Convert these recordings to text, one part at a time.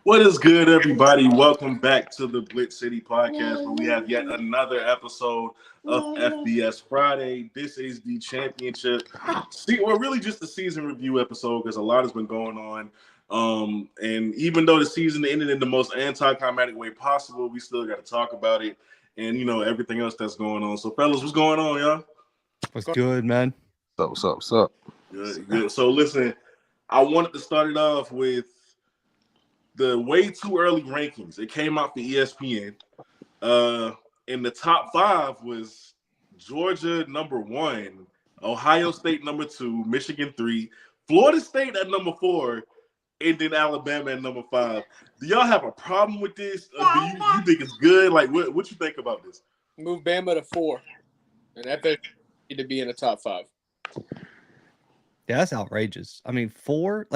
What is good, everybody? Welcome back to the Blitz City Podcast, where we have yet another episode of FBS Friday. This is the championship, or really just the season review episode, because a lot has been going on. And even though the season ended in the most anticlimactic way possible, we still got to talk about it and, everything else that's going on. So, fellas, what's going on, y'all? What's good, man? What's up? Good. So, listen, I wanted to start it off with the way too early rankings. It came out for ESPN. And the top 5 was Georgia number 1, Ohio State number 2, Michigan 3, Florida State at number 4, and then Alabama at number 5. Do y'all have a problem with this? Do you think it's good? Like, what you think about this? Move Bama to 4, and FSU need to be in the top 5. Yeah, that's outrageous. I mean, 4.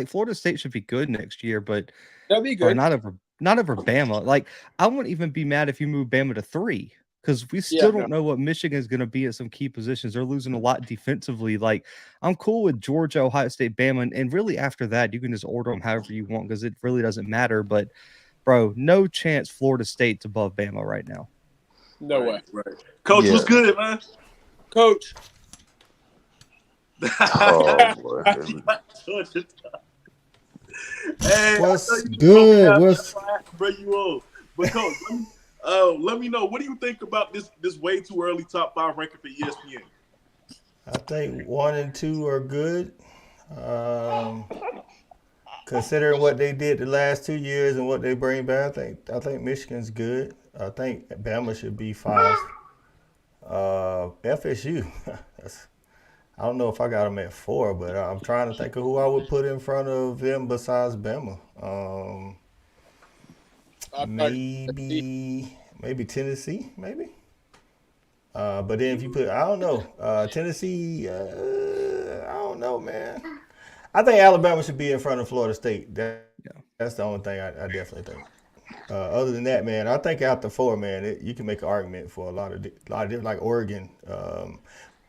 Florida State should be good next year, but that'd be good. Not over Bama. Like, I wouldn't even be mad if you move Bama to 3, because we still don't know what Michigan is going to be at some key positions. They're losing a lot defensively. Like, I'm cool with Georgia, Ohio State, Bama, and really after that, you can just order them however you want because it really doesn't matter. But, bro, no chance Florida State's above Bama right now. No way. Right. Coach, what's good, man? Coach. Oh, boy. Hey, what's good? Bring you on. But Coach, let me know, what do you think about this way too early top 5 ranking for ESPN? I think 1 and 2 are good. Considering what they did the last 2 years and what they bring back, I think Michigan's good. I think Bama should be 5. FSU, I don't know if I got them at 4, but I'm trying to think of who I would put in front of them besides Bama. Maybe Tennessee, maybe. But then if you put, I don't know, Tennessee, I don't know, man. I think Alabama should be in front of Florida State. That's the only thing I definitely think. Other than that, man, I think after 4, man, you can make an argument for a lot of different, like Oregon.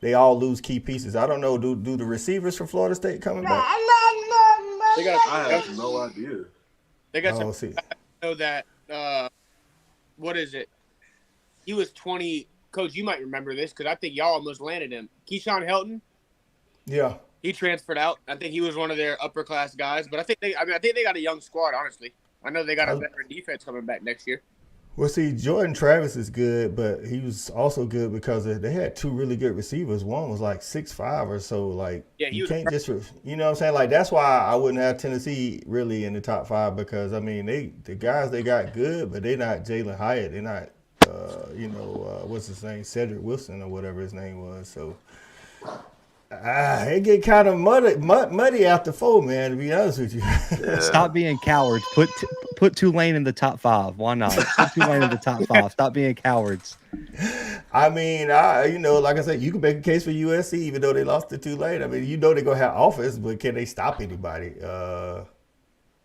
They all lose key pieces. I don't know. Do the receivers for Florida State coming back? I have no idea. They got some. I know that. What is it? He was 20. Coach, you might remember this because I think y'all almost landed him. Keyshawn Helton. Yeah. He transferred out. I think he was one of their upper class guys. But I think they got a young squad. Honestly, I know they got a veteran defense coming back next year. Well, see, Jordan Travis is good, but he was also good because they had 2 really good receivers. One was like 6'5" or so. Like, you can't just, you know what I'm saying? Like, that's why I wouldn't have Tennessee really in the top 5 because, I mean, the guys they got good, but they're not Jalen Hyatt. They're not, what's his name? Cedric Wilson or whatever his name was. So, it get kind of muddy after 4, man, to be honest with you. Yeah. Stop being cowards. Put Tulane in the top 5. Why not? Put Tulane in the top 5. Stop being cowards. I mean, like I said, you can make a case for USC even though they lost to Tulane. I mean, they're going to have offense, but can they stop anybody? I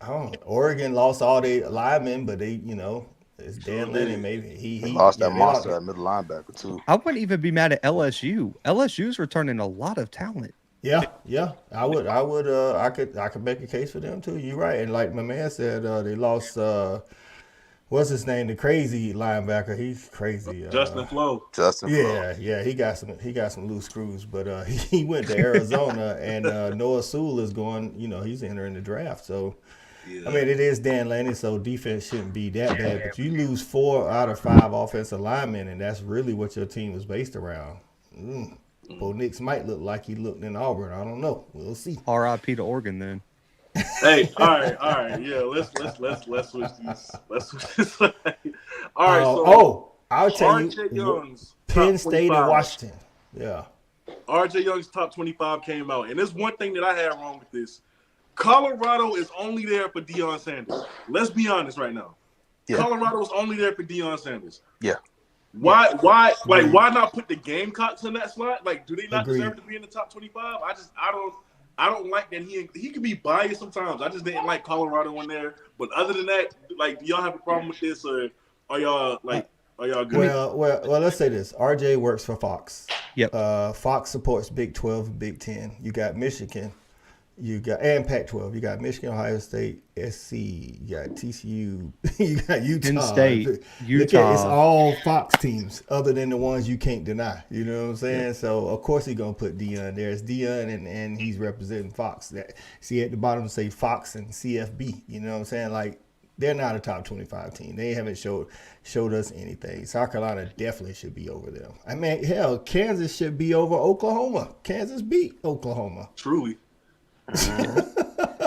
don't know. Oregon lost all their linemen, but they, it's Dan Lennon maybe. He lost that monster at middle linebacker, too. I wouldn't even be mad at LSU. LSU's returning a lot of talent. Yeah. I could make a case for them too. You're right. And like my man said, they lost what's his name? The crazy linebacker. He's crazy. Justin Flo. Yeah. He got some loose screws, but he went to Arizona and Noah Sewell is going, he's entering the draft. So I mean, it is Dan Lanning, so defense shouldn't be that bad. But you lose 4 out of 5 offensive linemen, and that's really what your team was based around. Bo Nix might look like he looked in Auburn. I don't know. We'll see. R.I.P. to Oregon then. Hey, all right. Yeah, let's switch these. Let's switch this. All right. I'll tell RJ you. Young's Penn State and Washington. Yeah. RJ Young's top 25 came out, and there's one thing that I had wrong with this. Colorado is only there for Deion Sanders. Let's be honest right now. Yeah. Colorado is only there for Deion Sanders. Yeah. Why not put the Gamecocks in that slot? Like, do they not deserve to be in the top 25? I don't like that he can be biased sometimes. I just didn't like Colorado in there. But other than that, like, do y'all have a problem with this, or are y'all good? Well, let's say this. RJ works for Fox. Yep. Fox supports Big 12 and Big 10. You got Michigan. You got and Pac-12. You got Michigan, Ohio State, SC. You got TCU. You got Utah. Penn State, Look at it's all Fox teams, other than the ones you can't deny. You know what I'm saying? Yeah. So of course he's gonna put Deion there. It's Deion, and he's representing Fox. That see at the bottom say Fox and CFB. You know what I'm saying? Like they're not a top 25 team. They haven't showed us anything. South Carolina definitely should be over them. I mean, hell, Kansas should be over Oklahoma. Kansas beat Oklahoma. Truly.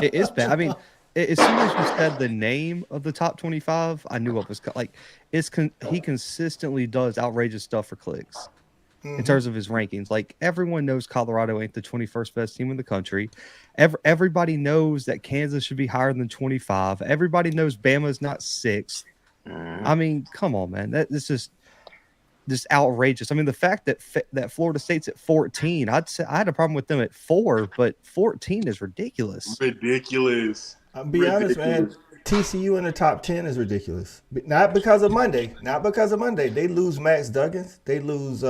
It is bad. I mean, as soon as you said the name of the top 25, I knew what was like. He consistently does outrageous stuff for clicks in terms of his rankings. Like everyone knows Colorado ain't the 21st best team in the country. Everybody knows that Kansas should be higher than 25. Everybody knows Bama's not 6th. I mean, come on, man. That's just outrageous. I mean, the fact that Florida State's at 14, I'd say I had a problem with them at 4, but 14 is ridiculous. Ridiculous. I'll be honest, man. TCU in the top 10 is ridiculous. Not because of Monday. They lose Max Duggins. They lose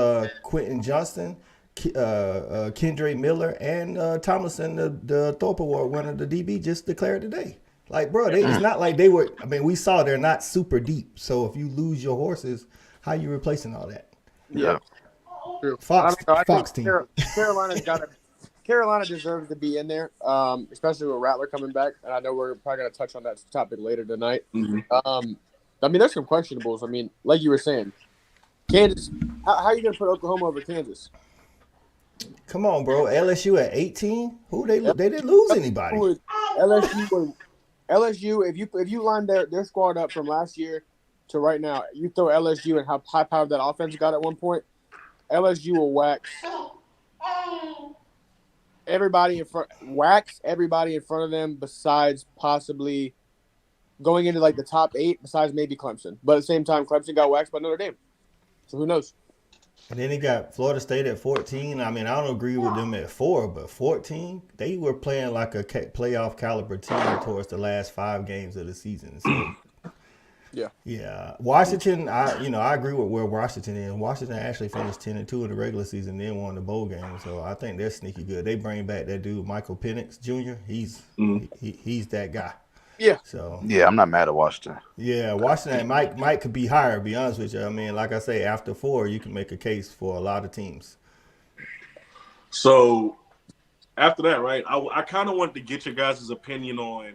Quentin Johnston, Kendre Miller, and Tomlinson, the Thorpe Award winner, the DB, just declared today. Like, bro, it's not like they were. I mean, we saw they're not super deep. So if you lose your horses, how you replacing all that? Yeah. Fox team. Carolina deserves to be in there, especially with Rattler coming back. And I know we're probably going to touch on that topic later tonight. I mean, there's some questionables. I mean, like you were saying, Kansas. How are you going to put Oklahoma over Kansas? Come on, bro. LSU at 18. They didn't lose anybody. LSU. If you line their squad up from last year to right now, you throw LSU and how high powered that offense got at one point, LSU will wax everybody in front of them besides possibly going into like the top 8 besides maybe Clemson. But at the same time, Clemson got waxed by Notre Dame. So who knows? And then he got Florida State at 14. I mean, I don't agree with them at 4, but 14, they were playing like a playoff caliber team towards the last 5 games of the season. So Yeah. Washington, I agree with where Washington is. Washington actually finished 10-2 in the regular season, then won the bowl game. So I think they're sneaky good. They bring back that dude Michael Penix Jr. He's that guy. Yeah. So yeah, I'm not mad at Washington. Yeah, Washington Mike could be higher. To be honest with you, I mean, like I say, after 4, you can make a case for a lot of teams. So after that, right? I kind of wanted to get your guys' opinion on.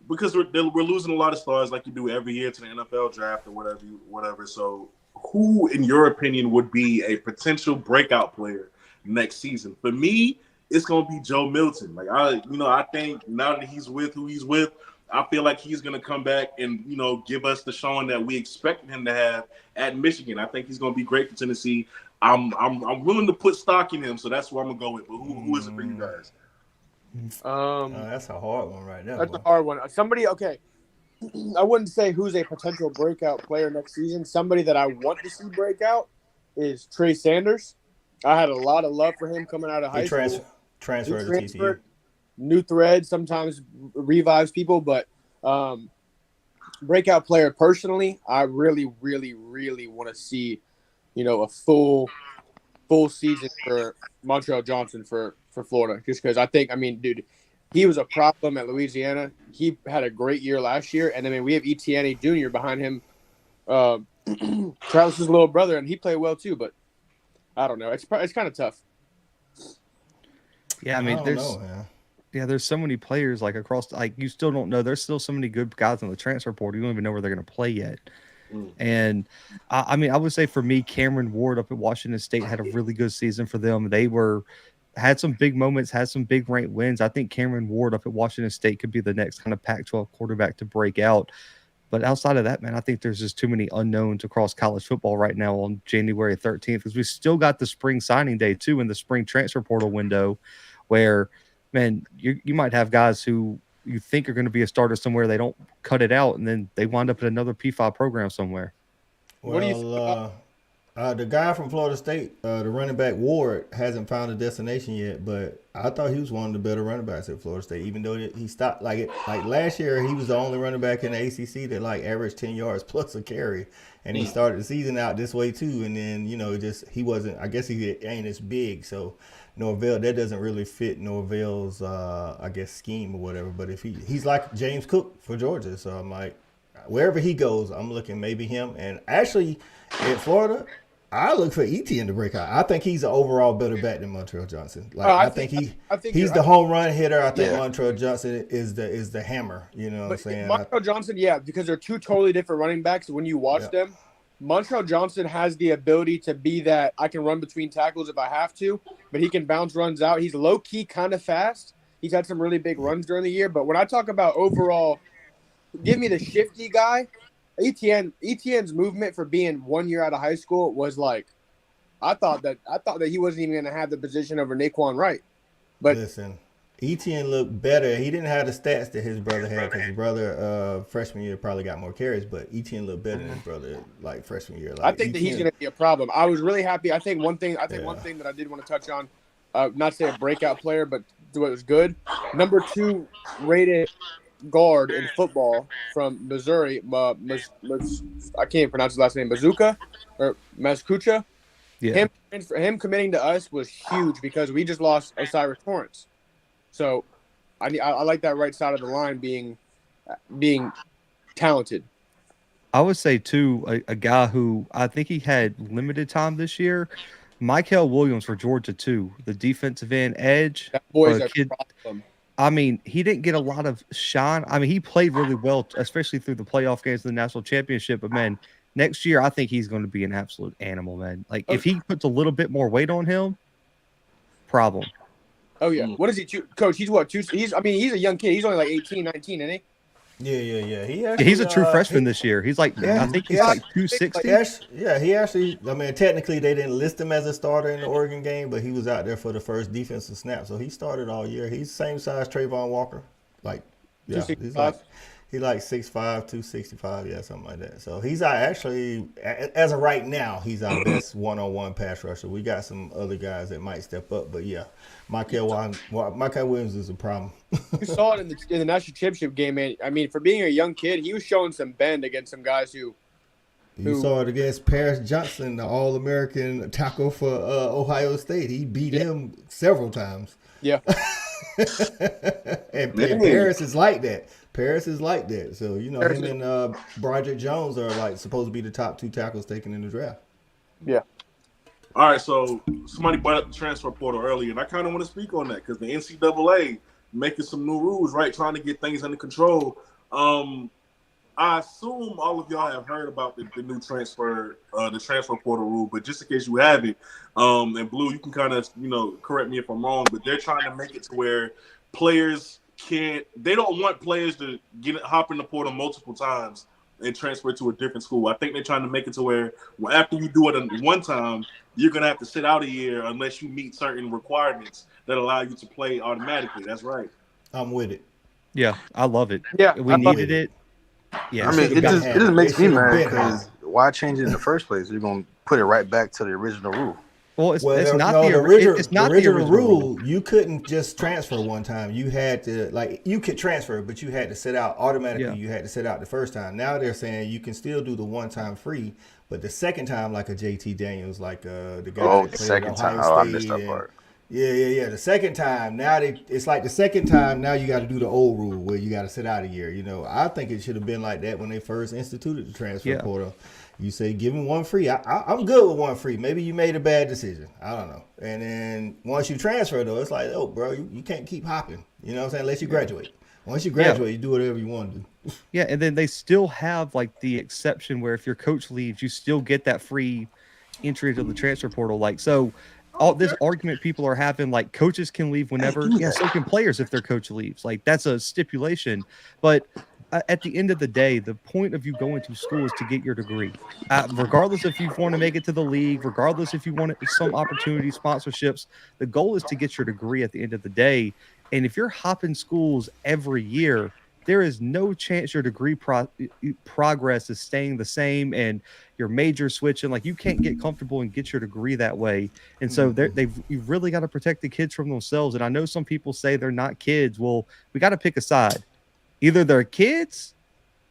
Because we're losing a lot of stars like you do every year to the NFL draft or whatever. So who, in your opinion, would be a potential breakout player next season? For me, it's going to be Joe Milton. Like, I think now that he's with who he's with, I feel like he's going to come back and, give us the showing that we expected him to have at Michigan. I think he's going to be great for Tennessee. I'm willing to put stock in him, so that's what I'm going to go with. But who is it for you guys? That's a hard one right there. That's a hard one. Somebody, okay. I wouldn't say who's a potential breakout player next season. Somebody that I want to see breakout is Trey Sanders. I had a lot of love for him coming out of high school. Transferred to TCU. New thread sometimes revives people, but breakout player personally, I really, really, really want to see, a full season for Montreal Johnson for Florida, just because I think, dude, he was a problem at Louisiana. He had a great year last year, and we have Etienne Jr. behind him, Travis's little brother, and he played well too. But I don't know. It's kind of tough. Yeah, there's so many players like across. Like you still don't know. There's still so many good guys on the transfer portal. You don't even know where they're going to play yet. And I would say for me, Cameron Ward up at Washington State had a really good season for them. They had some big moments, had some big ranked wins. I think Cameron Ward up at Washington State could be the next kind of Pac-12 quarterback to break out. But outside of that, man, I think there's just too many unknowns across college football right now on January 13th, because we still got the spring signing day too in the spring transfer portal window where, man, you might have guys who you think are going to be a starter somewhere. They don't cut it out, and then they wind up at another P5 program somewhere. Well, The guy from Florida State, the running back Ward, hasn't found a destination yet, but I thought he was one of the better running backs at Florida State. Even though he stopped like last year, he was the only running back in the ACC that like averaged 10 yards plus a carry, and he started the season out this way too. And then he wasn't. I guess he ain't as big, so Norvell that doesn't really fit Norvell's I guess scheme or whatever. But if he's like James Cook for Georgia, so I'm like wherever he goes, I'm looking maybe him. And actually, in Florida, I look for Etienne to break out. I think he's an overall better back than Montreal Johnson. Like I think he's the home run hitter. I think Montreal Johnson is the hammer. You know what I'm saying? Montreal Johnson, because they're two totally different running backs. When you watch them, Montreal Johnson has the ability to be that I can run between tackles if I have to, but he can bounce runs out. He's low key kind of fast. He's had some really big runs during the year. But when I talk about overall, give me the shifty guy. Etienne's movement for being 1 year out of high school was like, I thought that he wasn't even going to have the position over Naquan Wright. But listen, Etienne looked better. He didn't have the stats that his brother had because his brother freshman year probably got more carries, but Etienne looked better than his brother like freshman year. Like, I think that he's going to be a problem. I was really happy. I think one thing that I did want to touch on, not say a breakout player, but do it was good. Number 2 rated guard in football from Missouri, I can't pronounce his last name, Mazzucca. Yeah. Him committing to us was huge because we just lost Osiris Torrance. So I like that right side of the line being talented. I would say too, a guy who I think he had limited time this year, Michael Williams for Georgia too, the defensive end edge. That boy's a problem. I mean, he didn't get a lot of shine. I mean, he played really well, especially through the playoff games of the national championship. But, man, next year I think he's going to be an absolute animal, man. Like, if he puts a little bit more weight on him, problem. Oh, yeah. What is he, Coach? He's what? He's a young kid. He's only like 18, 19, isn't he? Yeah. He's a true freshman this year. He's like, I think he's like 260. He actually, I mean, technically they didn't list him as a starter in the Oregon game, but he was out there for the first defensive snap. So he started all year. He's same size Trayvon Walker. Like, yeah, he's like 6'5", 265, something like that. So he's actually, as of right now, he's our best one-on-one pass rusher. We got some other guys that might step up, but yeah, Michael Williams is a problem. You saw it in the national championship game, man. I mean, for being a young kid, he was showing some bend against some guys who saw it against Paris Johnson, the All-American tackle for Ohio State. He beat him several times. Yeah. and Paris is like that. So, him and Broderick Jones are like supposed to be the top 2 tackles taken in the draft. Yeah. All right, so somebody brought up the transfer portal earlier, and I kind of want to speak on that because the NCAA making some new rules, right, trying to get things under control. I assume all of y'all have heard about the new transfer portal rule, but just in case you haven't, and Blue, you can kind of, correct me if I'm wrong, but they're trying to make it to where players they don't want players to hop in the portal multiple times and transfer to a different school. I think they're trying to make it to where after you do it one time, you're going to have to sit out a year unless you meet certain requirements that allow you to play automatically. That's right. I'm with it. Yeah, I love it. Yeah, we needed it. Yeah, I mean, it just makes me mad because why change it in the first place? You're going to put it right back to the original rule. Well, it's not the original rule. You couldn't just transfer one time. You had to you could transfer, but you had to sit out automatically. Yeah. You had to sit out the first time. Now they're saying you can still do the one time free, but the second time, like a JT Daniels, like the guy that played at Ohio State. I missed that part. Yeah. The second time, now it's like the second time. Now you got to do the old rule where you got to sit out a year. I think it should have been like that when they first instituted the transfer portal. You say give him one free. I'm good with one free. Maybe you made a bad decision. I don't know. And then once you transfer, though, it's like, oh, bro, you can't keep hopping. You know what I'm saying? Unless you graduate. Once you graduate, you do whatever you want to do. Yeah, and then they still have like the exception where if your coach leaves, you still get that free entry to the transfer portal. Like, so all this argument people are having, like coaches can leave whenever. Yeah, so can players if their coach leaves. Like that's a stipulation. But at the end of the day, the point of you going to school is to get your degree. Regardless if you want to make it to the league, regardless if you want some opportunities, sponsorships, the goal is to get your degree at the end of the day. And if you're hopping schools every year, there is no chance your degree progress is staying the same and your major switching. Like, you can't get comfortable and get your degree that way. And so you've really got to protect the kids from themselves. And I know some people say they're not kids. Well, we got to pick a side. Either they're kids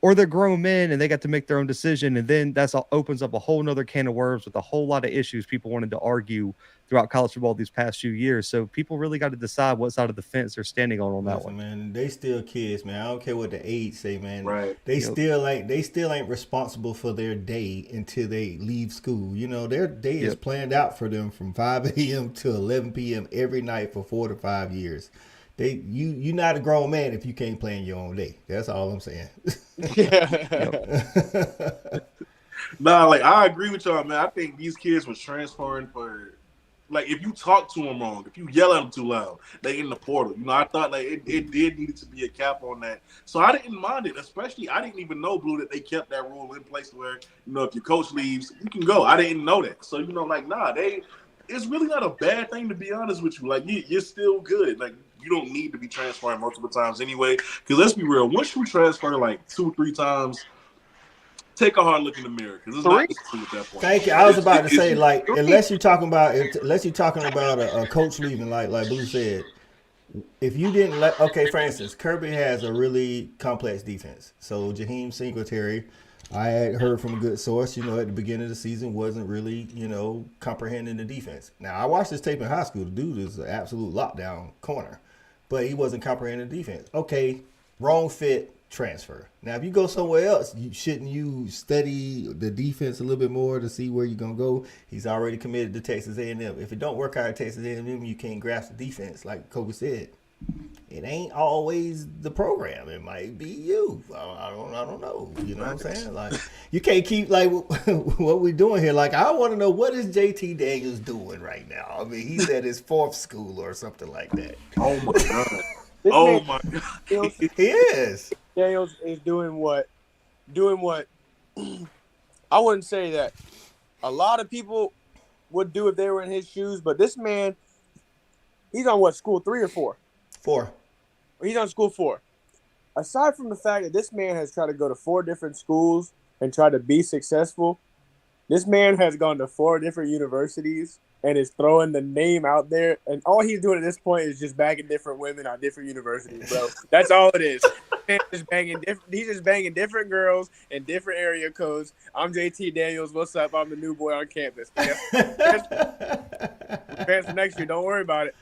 or they're grown men and they got to make their own decision. And then opens up a whole nother can of worms with a whole lot of issues people wanted to argue throughout college football these past few years. So people really got to decide what side of the fence they're standing on that one. Man, they still kids, man. I don't care what the age say, man. Right. They still ain't responsible for their day until they leave school. You know, their day is planned out for them from 5 a.m. to 11 p.m. every night for 4 to 5 years. You're not a grown man if you can't plan your own day. That's all I'm saying. Nah, like, I agree with y'all, man. I think these kids was transferring for, like, if you talk to them wrong, if you yell at them too loud, they in the portal. You know, I thought like it did need to be a cap on that. So I didn't mind it. Especially, I didn't even know, Blue, that they kept that rule in place where, you know, if your coach leaves, you can go. I didn't know that. So, you know, like, nah, it's really not a bad thing, to be honest with you. Like, you're still good. Like, you don't need to be transferring multiple times anyway. Because let's be real, once you transfer like 2 or 3 times, take a hard look in the mirror, because it's not just true at that point. Thank you. I was about to say, like, unless you're talking about a coach leaving, like Blue said, if you didn't for instance, Kirby has a really complex defense. So Jaheim Singletary, I had heard from a good source, you know, at the beginning of the season wasn't really, you know, comprehending the defense. Now, I watched this tape in high school. The dude is an absolute lockdown corner, but he wasn't comprehending the defense. Okay, wrong fit, transfer. Now, if you go somewhere else, shouldn't you study the defense a little bit more to see where you're going to go? He's already committed to Texas A&M. If it don't work out at Texas A&M, you can't grasp the defense, like Kobe said. It ain't always the program. It might be you. I don't know. You know what I'm saying? Like, you can't keep, like, what we're doing here. Like, I want to know, what is JT Daniels doing right now? I mean, he's at his 4th school or something like that. Oh, my God. Oh, my God. He is. Daniels is doing what I wouldn't say that a lot of people would do if they were in his shoes, but this man, he's on school 3 or 4? 4. He's on school 4. Aside from the fact that this man has tried to go to 4 different schools and try to be successful, this man has gone to 4 different universities and is throwing the name out there. And all he's doing at this point is just bagging different women on different universities, bro. That's all it is. He's just banging different girls in different area codes. I'm JT Daniels. What's up? I'm the new boy on campus. Plans for next year. Don't worry about it.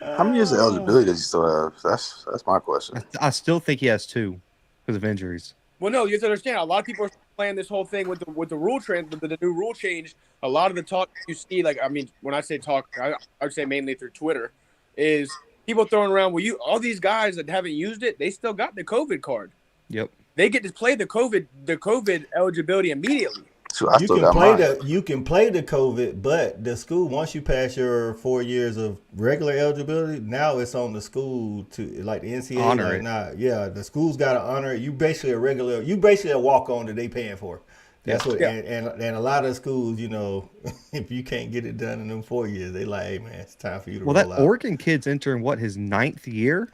How many years of eligibility does he still have? That's my question. I still think he has 2 because of injuries. Well, no, you have to understand. A lot of people are playing this whole thing with the rule change, the new rule change. A lot of the talk you see, like, I mean, when I say talk, I would say mainly through Twitter, is people throwing around. Well, all these guys that haven't used it, they still got the COVID card. Yep. They get to play the COVID eligibility immediately. So you can play the COVID, but the school, once you pass your 4 years of regular eligibility, now it's on the school to, like, the NCAA honor it. The school's got to honor it. You basically a walk-on that they paying for. That's what, and a lot of schools, you know, if you can't get it done in them 4 years, they like, hey man, it's time for you to roll out. That Oregon kid's entering his 9th year.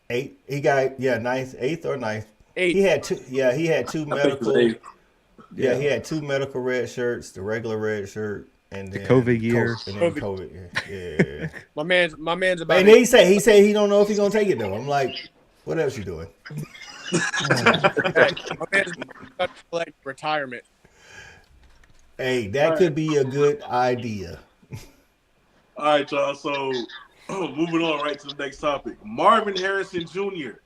8. He got 8th or 9th. 8. He had 2. Yeah, he had 2 medical. Yeah, he had 2 medical red shirts, the regular red shirt, and then the COVID year. COVID. Yeah. my man's about. And he said he don't know if he's gonna take it though. I'm like, what else you doing? My man's about to collect retirement. Hey, that could be a good idea. All right, y'all. So moving on right to the next topic. Marvin Harrison Jr.,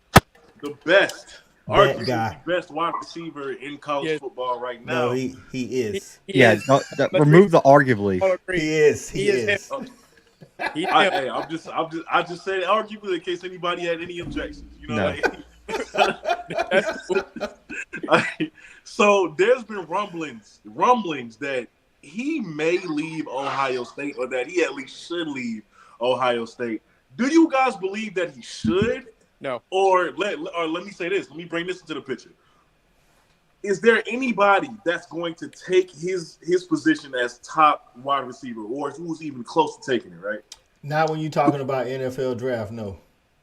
the best. Arguably the best wide receiver in college football right now. No, he is. Remove the arguably. He is. He is. I just said arguably in case anybody had any objections. You know. No. So there's been rumblings that he may leave Ohio State, or that he at least should leave Ohio State. Do you guys believe that he should? No. Or let me say this. Let me bring this into the picture. Is there anybody that's going to take his position as top wide receiver, or who's even close to taking it, right? Not when you're talking about NFL draft, no.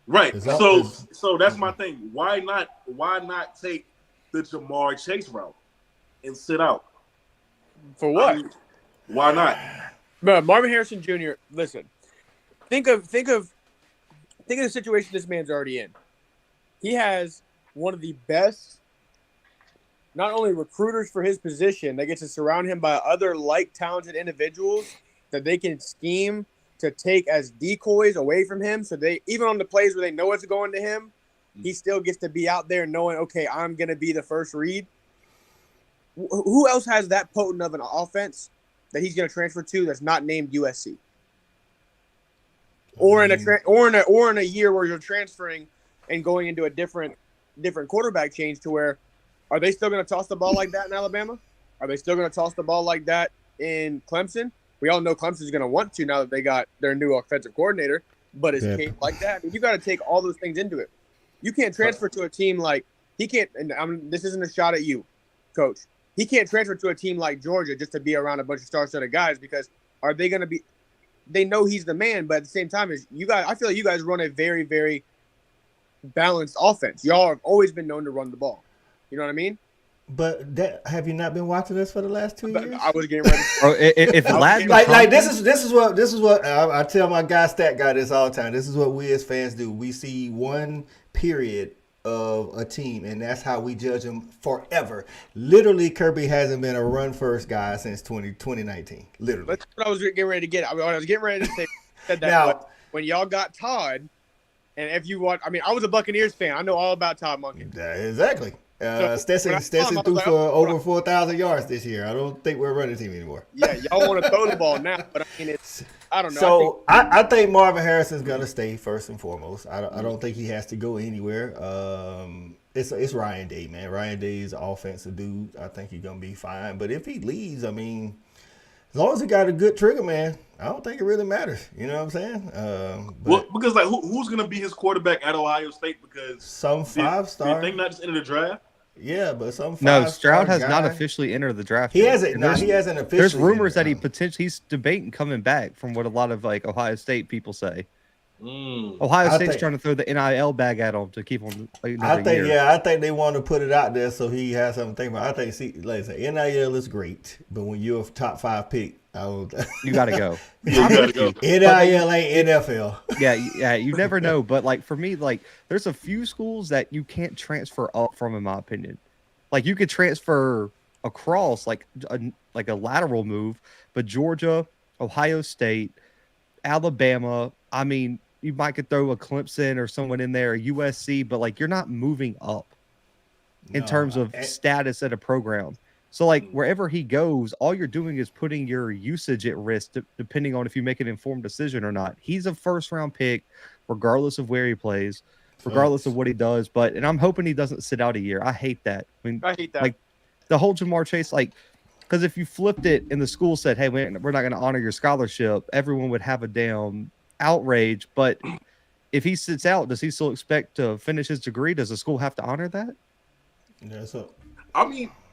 Right. So that's my thing. Why not take the JaMarr Chase route and sit out? For what? Why not? But Marvin Harrison Jr. Listen, think of the situation this man's already in. He has one of the best, not only recruiters for his position, they get to surround him by other talented individuals that they can scheme to take as decoys away from him. So they, even on the plays where they know it's going to him, he still gets to be out there knowing, okay, I'm going to be the first read. Who else has that potent of an offense that he's going to transfer to that's not named USC? Or in a year where you're transferring and going into a different quarterback change, to where, are they still going to toss the ball like that in Alabama? Are they still going to toss the ball like that in Clemson? We all know Clemson's going to want to now that they got their new offensive coordinator, but is Cade like that? I mean, you got to take all those things into it. You can't transfer to a team like he can't. And this isn't a shot at you, Coach. He can't transfer to a team like Georgia just to be around a bunch of star-studded guys, because are they going to be? They know he's the man, but at the same time, I feel like you guys run a very, very balanced offense. Y'all have always been known to run the ball. You know what I mean? But have you not been watching us for the last 2 years? I was getting ready. This is what I tell my stat guy this all the time. This is what we as fans do. We see one period of a team, and that's how we judge them forever. Literally, Kirby hasn't been a run first guy since 2019. Literally, that's what I was getting ready to get. I was getting ready to say that. Now, when y'all got Todd, and if you watch, I was a Buccaneers fan. I know all about Todd Monken. Exactly. Stetson threw for over 4,000 yards this year. I don't think we're a running team anymore. Yeah, y'all want to throw the ball now, but I don't know. So I think Marvin Harrison's gonna stay first and foremost. I don't think he has to go anywhere. It's Ryan Day, man. Ryan Day's an offensive dude. I think he's gonna be fine. But if he leaves, as long as he got a good trigger man, I don't think it really matters. You know what I'm saying? Because who's gonna be his quarterback at Ohio State? Because some 5-star. Do you think not just enter the draft? Yeah, but some Stroud has not officially entered the draft. He hasn't. No, he hasn't officially. There's rumors that he's debating coming back, from what a lot of Ohio State people say. Ohio State's trying to throw the NIL bag at him to keep him. I think they want to put it out there so he has something to think about. I think, like I said, NIL is great, but when you're a top 5 pick, you got to go. NIL ain't NFL. Yeah, you never know. But for me, there's a few schools that you can't transfer up from, in my opinion. You could transfer across, like a lateral move, but Georgia, Ohio State, Alabama. You might could throw a Clemson or someone in there, a USC, but you're not moving up in terms of status at a program. So wherever he goes, all you're doing is putting your usage at risk, depending on if you make an informed decision or not. He's a first-round pick, regardless of where he plays, regardless of what he does. And I'm hoping he doesn't sit out a year. I hate that. I hate that. The whole JaMarr Chase, because if you flipped it and the school said, hey, we're not going to honor your scholarship, everyone would have a damn outrage. But if he sits out, does he still expect to finish his degree? Does the school have to honor that? Yeah, so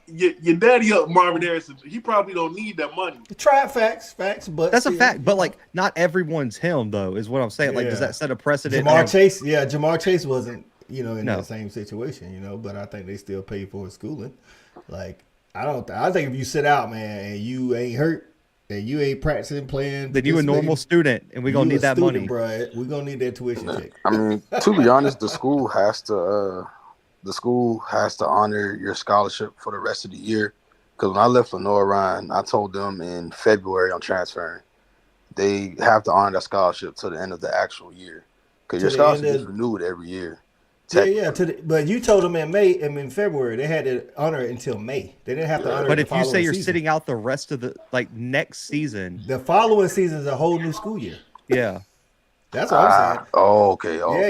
your daddy up Marvin Harrison, he probably don't need that money. Try facts, but that's a fact. But not everyone's him though, is what I'm saying. Does that set a precedent? JaMarr Chase wasn't, in that same situation, but I think they still pay for his schooling. I think if you sit out, man, and you ain't hurt and you ain't practicing playing, then you a normal student, and we're gonna need that money, bro. We're gonna need that tuition check. To be honest, the school has to honor your scholarship for the rest of the year. Because when I left Lenore Ryan, I told them in February I'm transferring. They have to honor that scholarship to the end of the actual year. Because your scholarship is renewed every year. Yeah. But you told them in February they had to honor it until May. They didn't have to honor it. But if you say you're sitting out the rest of the next season, the following season is a whole new school year. Yeah. That's what I'm saying. Oh, okay. Yeah.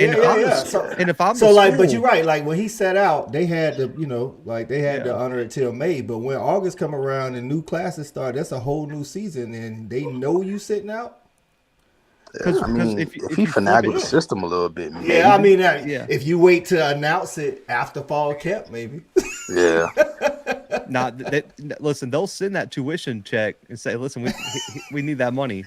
And if I'm but you're right. When he sat out, they had to, to honor it till May. But when August come around and new classes start, that's a whole new season, and they know you sitting out. If he finagled the system a little bit, maybe. If you wait to announce it after fall camp, maybe. Yeah. Listen, they'll send that tuition check and say, listen, we need that money.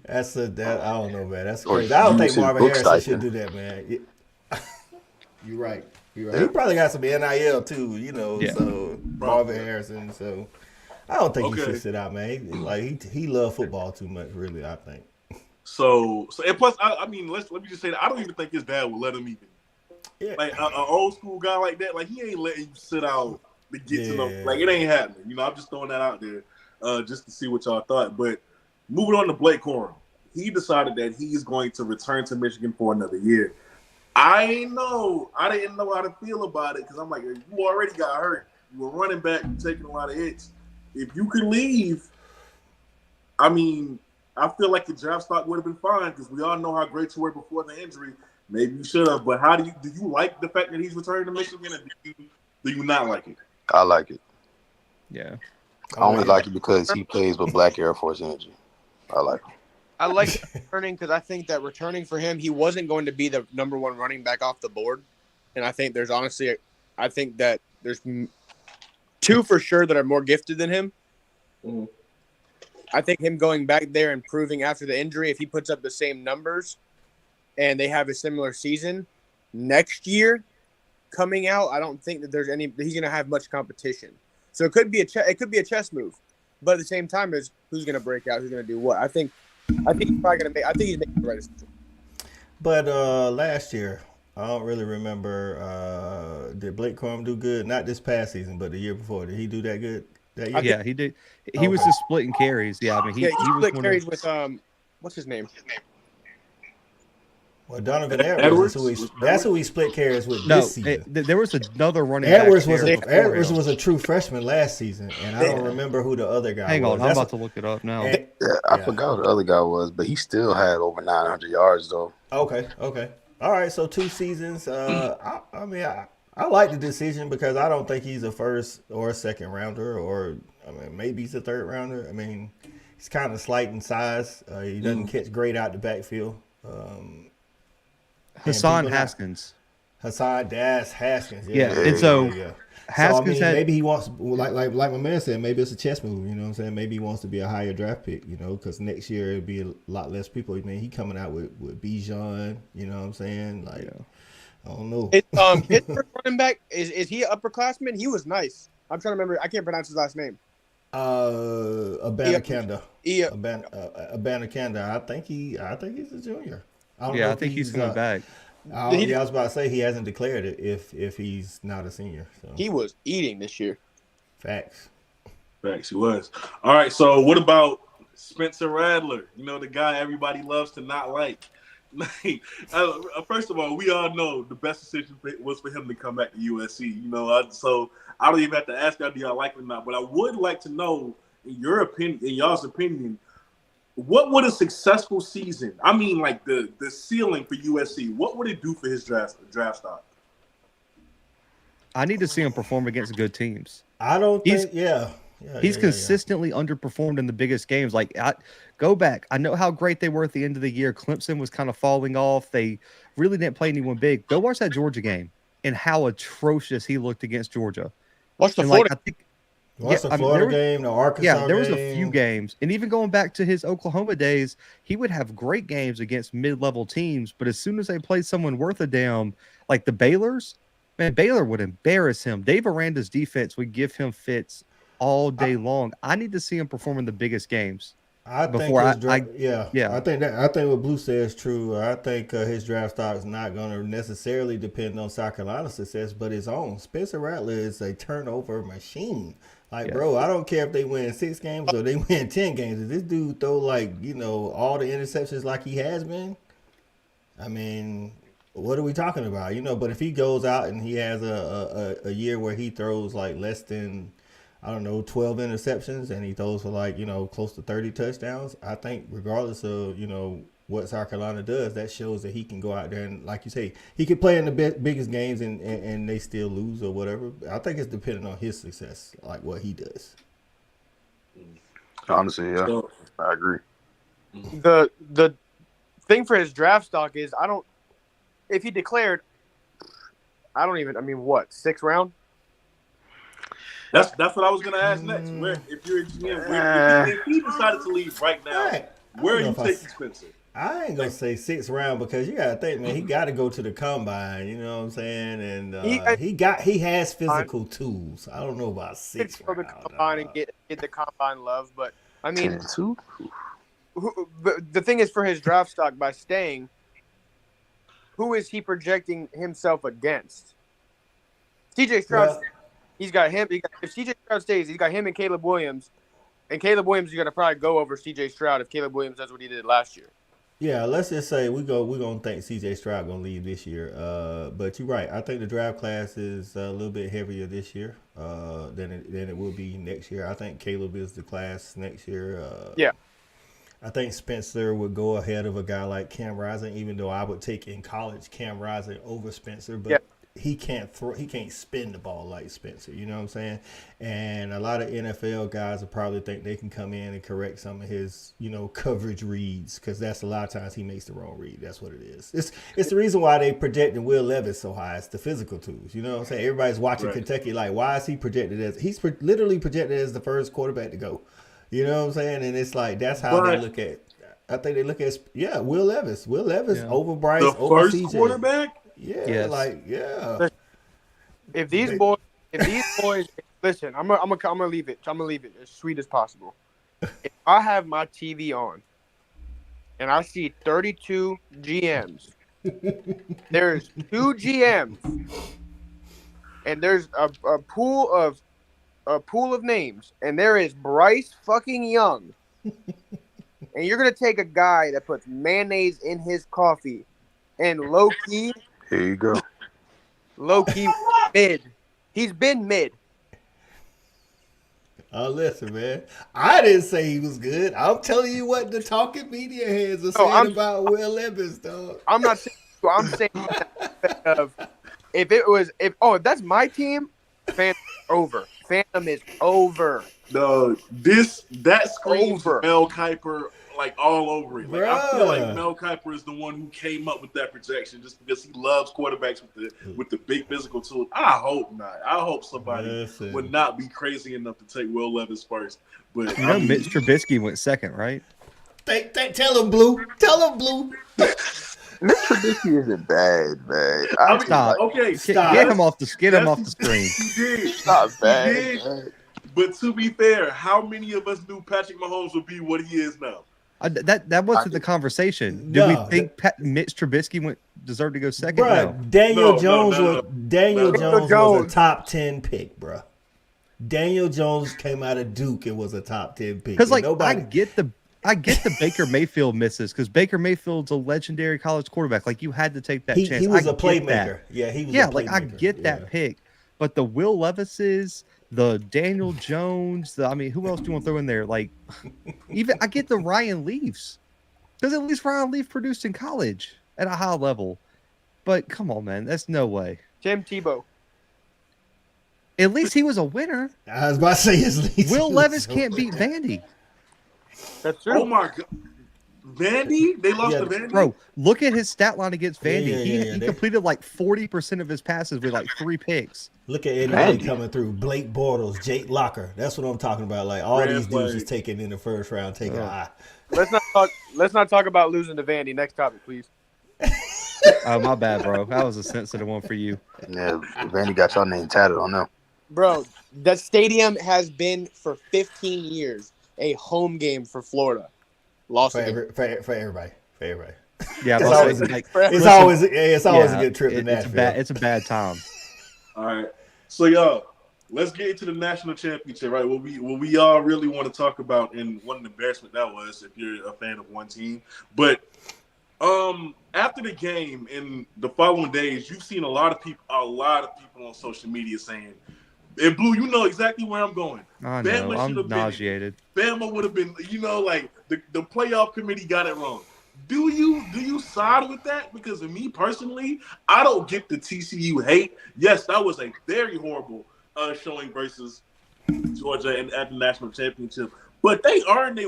I don't know, man. That's crazy. I don't think Marvin Harrison should do that, man. You're right. Yeah. He probably got some NIL too, so Marvin Harrison. So I don't think he should sit out, man. Like he loves football too much, really, I think. So and plus, I mean, let me just say that I don't even think his dad would let him even. Yeah. Like an old school guy like that, like he ain't letting you sit out to get to know. Like it ain't happening. I'm just throwing that out there, just to see what y'all thought. But moving on to Blake Corum, he decided that he's going to return to Michigan for another year. I didn't know how to feel about it because I'm like, you already got hurt. You were running back, taking a lot of hits. If you could leave, I mean, I feel like the draft stock would have been fine because we all know how great you were before the injury. Maybe you should have, but do you like the fact that he's returning to Michigan, or do you not like it? I like it. Yeah. I only like it because he plays with Black Air Force energy. I like him. I like returning because I think that returning for him, he wasn't going to be the number one running back off the board. And I think there's I think that there's two for sure that are more gifted than him. Mm-hmm. I think him going back there and proving after the injury, if he puts up the same numbers and they have a similar season next year coming out, I don't think that he's going to have much competition. So it could be a chess move. But at the same time, is who's going to break out, who's going to do what. I think he's probably going to he's making the right decision. But last year, I don't really remember, did Blake Corum do good? Not this past season, but the year before. Did he do that good? Yeah, he did. He was just splitting carries. Yeah, I mean, he split carries with what's his name? Well, Donovan Edwards. That's who he split carries with this season. There was another running Edwards back. Edwards was a true freshman last season, and I don't remember who the other guy was. Hang on, I'm about to look it up now. I forgot who the other guy was, but he still had over 900 yards, though. Okay. All right, so 2 seasons. I like the decision because I don't think he's a first or a second rounder, or maybe he's a third rounder. I mean, he's kind of slight in size. He doesn't catch great out the backfield. Hassan Haskins. Haskins. Yeah. And so Haskins maybe he wants, like my man said, maybe it's a chess move. You know what I'm saying? Maybe he wants to be a higher draft pick. Because next year it'll be a lot less people. I mean, he coming out with Bijan. You know what I'm saying? I don't know. Pittsburgh running back, is he an upperclassman? He was nice. I'm trying to remember. I can't pronounce his last name. Abanikanda. Abanikanda. I think he's a junior. I think he's coming back. I was about to say he hasn't declared it if he's not a senior. So. He was eating this year. Facts, he was. All right, so what about Spencer Rattler? The guy everybody loves to not like. First of all, we all know the best decision was for him to come back to USC. So I don't even have to ask y'all, do y'all like him or not? But I would like to know, in y'all's opinion, what would a successful season? I mean, like the ceiling for USC. What would it do for his draft stock? I need to see him perform against good teams. I don't think. He's consistently underperformed in the biggest games. Like, go back. I know how great they were at the end of the year. Clemson was kind of falling off. They really didn't play anyone big. Go watch that Georgia game and how atrocious he looked against Georgia. Watch the Florida. Florida game, the Arkansas game. Yeah, there was a few games. And even going back to his Oklahoma days, he would have great games against mid-level teams. But as soon as they played someone worth a damn, like the Baylors, man, Baylor would embarrass him. Dave Aranda's defense would give him fits all day long. I need to see him perform in the biggest games. I think what Blue says is true. I think his draft stock is not going to necessarily depend on South Carolina's success, but his own. Spencer Rattler is a turnover machine. Bro, I don't care if they win 6 games or they win 10 games. If this dude throw all the interceptions like he has been, I mean, what are we talking about? But if he goes out and he has a year where he throws less than 12 interceptions and he throws for close to 30 touchdowns, I think regardless of, what South Carolina does, that shows that he can go out there and, like you say, he can play in the biggest games and they still lose or whatever. I think it's dependent on his success, like what he does. Honestly, yeah, I agree. The thing for his draft stock is if he declared, sixth round? That's what I was gonna ask next. If you're a GM, if he decided to leave right now, Where are you taking Spencer? I ain't gonna say 6th round because you gotta think, man, he got to go to the combine. You know what I'm saying? And he has physical tools. I don't know about 6th round. The combine and get the combine love, but I mean, the thing is, for his draft stock, by staying, who is he projecting himself against? CJ Stroud, he's got him. If CJ Stroud stays, he's got him and Caleb Williams. And Caleb Williams, you're gonna probably go over CJ Stroud if Caleb Williams does what he did last year. Yeah, let's just say we're gonna think CJ Stroud gonna leave this year. But you're right. I think the draft class is a little bit heavier this year than it will be next year. I think Caleb is the class next year. Yeah. I think Spencer would go ahead of a guy like Cam Rising, even though I would take in college Cam Rising over Spencer. But he can't spin the ball like Spencer. You know what I'm saying? And a lot of NFL guys will probably think they can come in and correct some of his, coverage reads, because that's a lot of times he makes the wrong read. That's what it is. It's the reason why they projecting Will Levis so high. It's the physical tools. You know what I'm saying? Everybody's watching Kentucky like, why is he projected as? He's literally projected as the first quarterback to go. You know what I'm saying? And it's like that's how they look at. I think they look at Will Levis. Will Levis over Bryce, the over first CJ. quarterback. If these boys, listen, I'm gonna leave it. I'm gonna leave it as sweet as possible. If I have my TV on and I see 32 GMs, there's 2 GMs, and there's a pool of names, and there is Bryce fucking Young, and you're gonna take a guy that puts mayonnaise in his coffee, and low key. Here you go. Low key mid. He's been mid. Oh, listen, man. I didn't say he was good. I'm telling you what the talking media heads are saying about Will Levis, dog. I'm not saying. I'm saying if that's my team, Phantom over. Phantom is over. No, that screams Mel Kiper like all over it. Like, I feel like Mel Kiper is the one who came up with that projection just because he loves quarterbacks with the big physical tools. I hope not. I hope somebody would not be crazy enough to take Will Levis first. But Mitch Trubisky went second, right? Tell him, Blue. Tell him, Blue. Mitch Trubisky isn't bad, man. Stop. Okay, stop. Get him off the screen. He did. It's not bad. But to be fair, how many of us knew Patrick Mahomes would be what he is now? That wasn't the conversation. Did we think Mitch Trubisky deserved to go second? Bro, no. Daniel Jones was a top 10 pick, bro. Daniel Jones came out of Duke and was a top 10 pick. Because I get the Baker Mayfield misses because Baker Mayfield's a legendary college quarterback. Like you had to take that chance. He was a playmaker. Yeah, he was. Yeah, I get that pick, but the Will Levises, the Daniel Jones, who else do you want to throw in there? Like, even I get the Ryan Leafs because at least Ryan Leaf produced in college at a high level. But come on, man, that's no way. Tim Tebow. At least he was a winner. I was about to say at least Will Levis can't beat Vandy. That's true. Oh my God. Vandy? They lost to Vandy? Bro, look at his stat line against Vandy. He completed like 40% of his passes with like 3 picks. Look at Eddie coming through. Blake Bortles, Jake Locker. That's what I'm talking about. Like all these dudes is taken in the first round. Let's not talk about losing to Vandy. Next topic, please. Oh, my bad, bro. That was a sensitive one for you. Yeah, Vandy got your name tatted on them. Bro, that stadium has been for 15 years a home game for Florida. Lost for everybody. Yeah, it's always a good trip to Nashville. It's a bad time. All right, so y'all, let's get into the national championship, right? What we all really want to talk about, and what an embarrassment that was if you're a fan of one team. But after the game and the following days, you've seen a lot of people on social media saying, and Blue, you know exactly where I'm going. I know. I'm nauseated. Bama would have been, like the playoff committee got it wrong. Do you side with that? Because of me personally, I don't get the TCU hate. Yes, that was a very horrible showing versus Georgia at the national championship. But they earned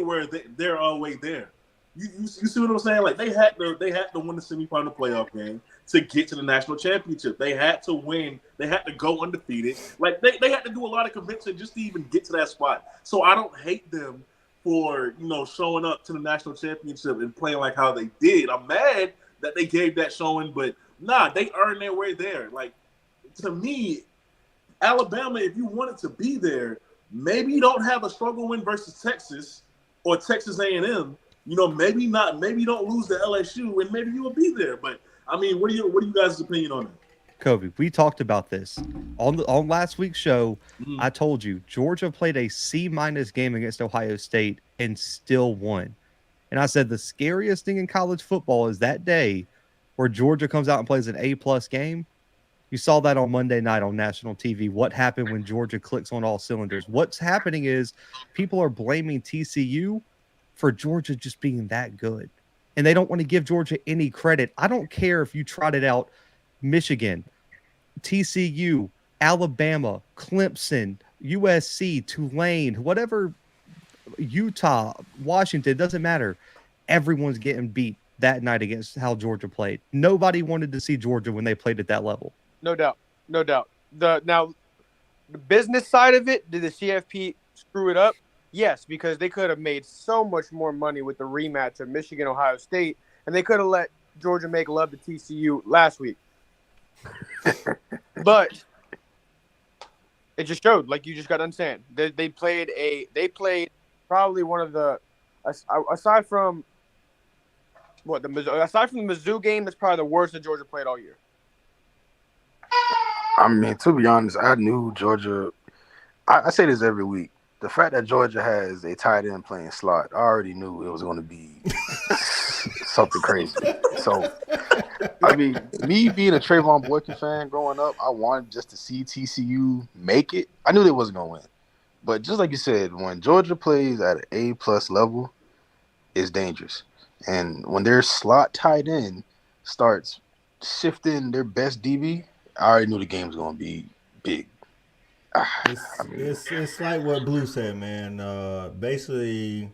they're all the way there. You see what I'm saying? Like they had to win the semifinal playoff game to get to the national championship. They had to win. They had to go undefeated. Like they had to do a lot of convincing just to even get to that spot. So I don't hate them for showing up to the national championship and playing like how they did. I'm mad that they gave that showing, but they earned their way there. Like, to me, Alabama, if you wanted to be there, maybe you don't have a struggle win versus Texas or Texas A&M. Maybe not. Maybe you don't lose to LSU, and maybe you will be there. But I mean, what are you guys' opinion on that? Kobe, we talked about this on last week's show. I told you Georgia played a C- game against Ohio State and still won. And I said the scariest thing in college football is that day where Georgia comes out and plays an A+ game. You saw that on Monday night on national TV. What happened when Georgia clicks on all cylinders? What's happening is people are blaming TCU for Georgia just being that good. And they don't want to give Georgia any credit. I don't care if you trotted out Michigan, TCU, Alabama, Clemson, USC, Tulane, whatever, Utah, Washington, doesn't matter. Everyone's getting beat that night against how Georgia played. Nobody wanted to see Georgia when they played at that level. No doubt. The business side of it, did the CFP screw it up? Yes, because they could have made so much more money with the rematch of Michigan, Ohio State, and they could have let Georgia make love to TCU last week. But it just showed, like you just got to understand, they played probably one of the, aside from the Mizzou game, that's probably the worst that Georgia played all year. I mean, to be honest, I knew Georgia. I say this every week. The fact that Georgia has a tight end playing slot, I already knew it was going to be something crazy. So, I mean, me being a Trayvon Boykin fan growing up, I wanted just to see TCU make it. I knew they wasn't going to win. But just like you said, when Georgia plays at an A+ level, it's dangerous. And when their slot tight end starts shifting their best DB, I already knew the game was going to be big. It's like what Blue said, man. Basically,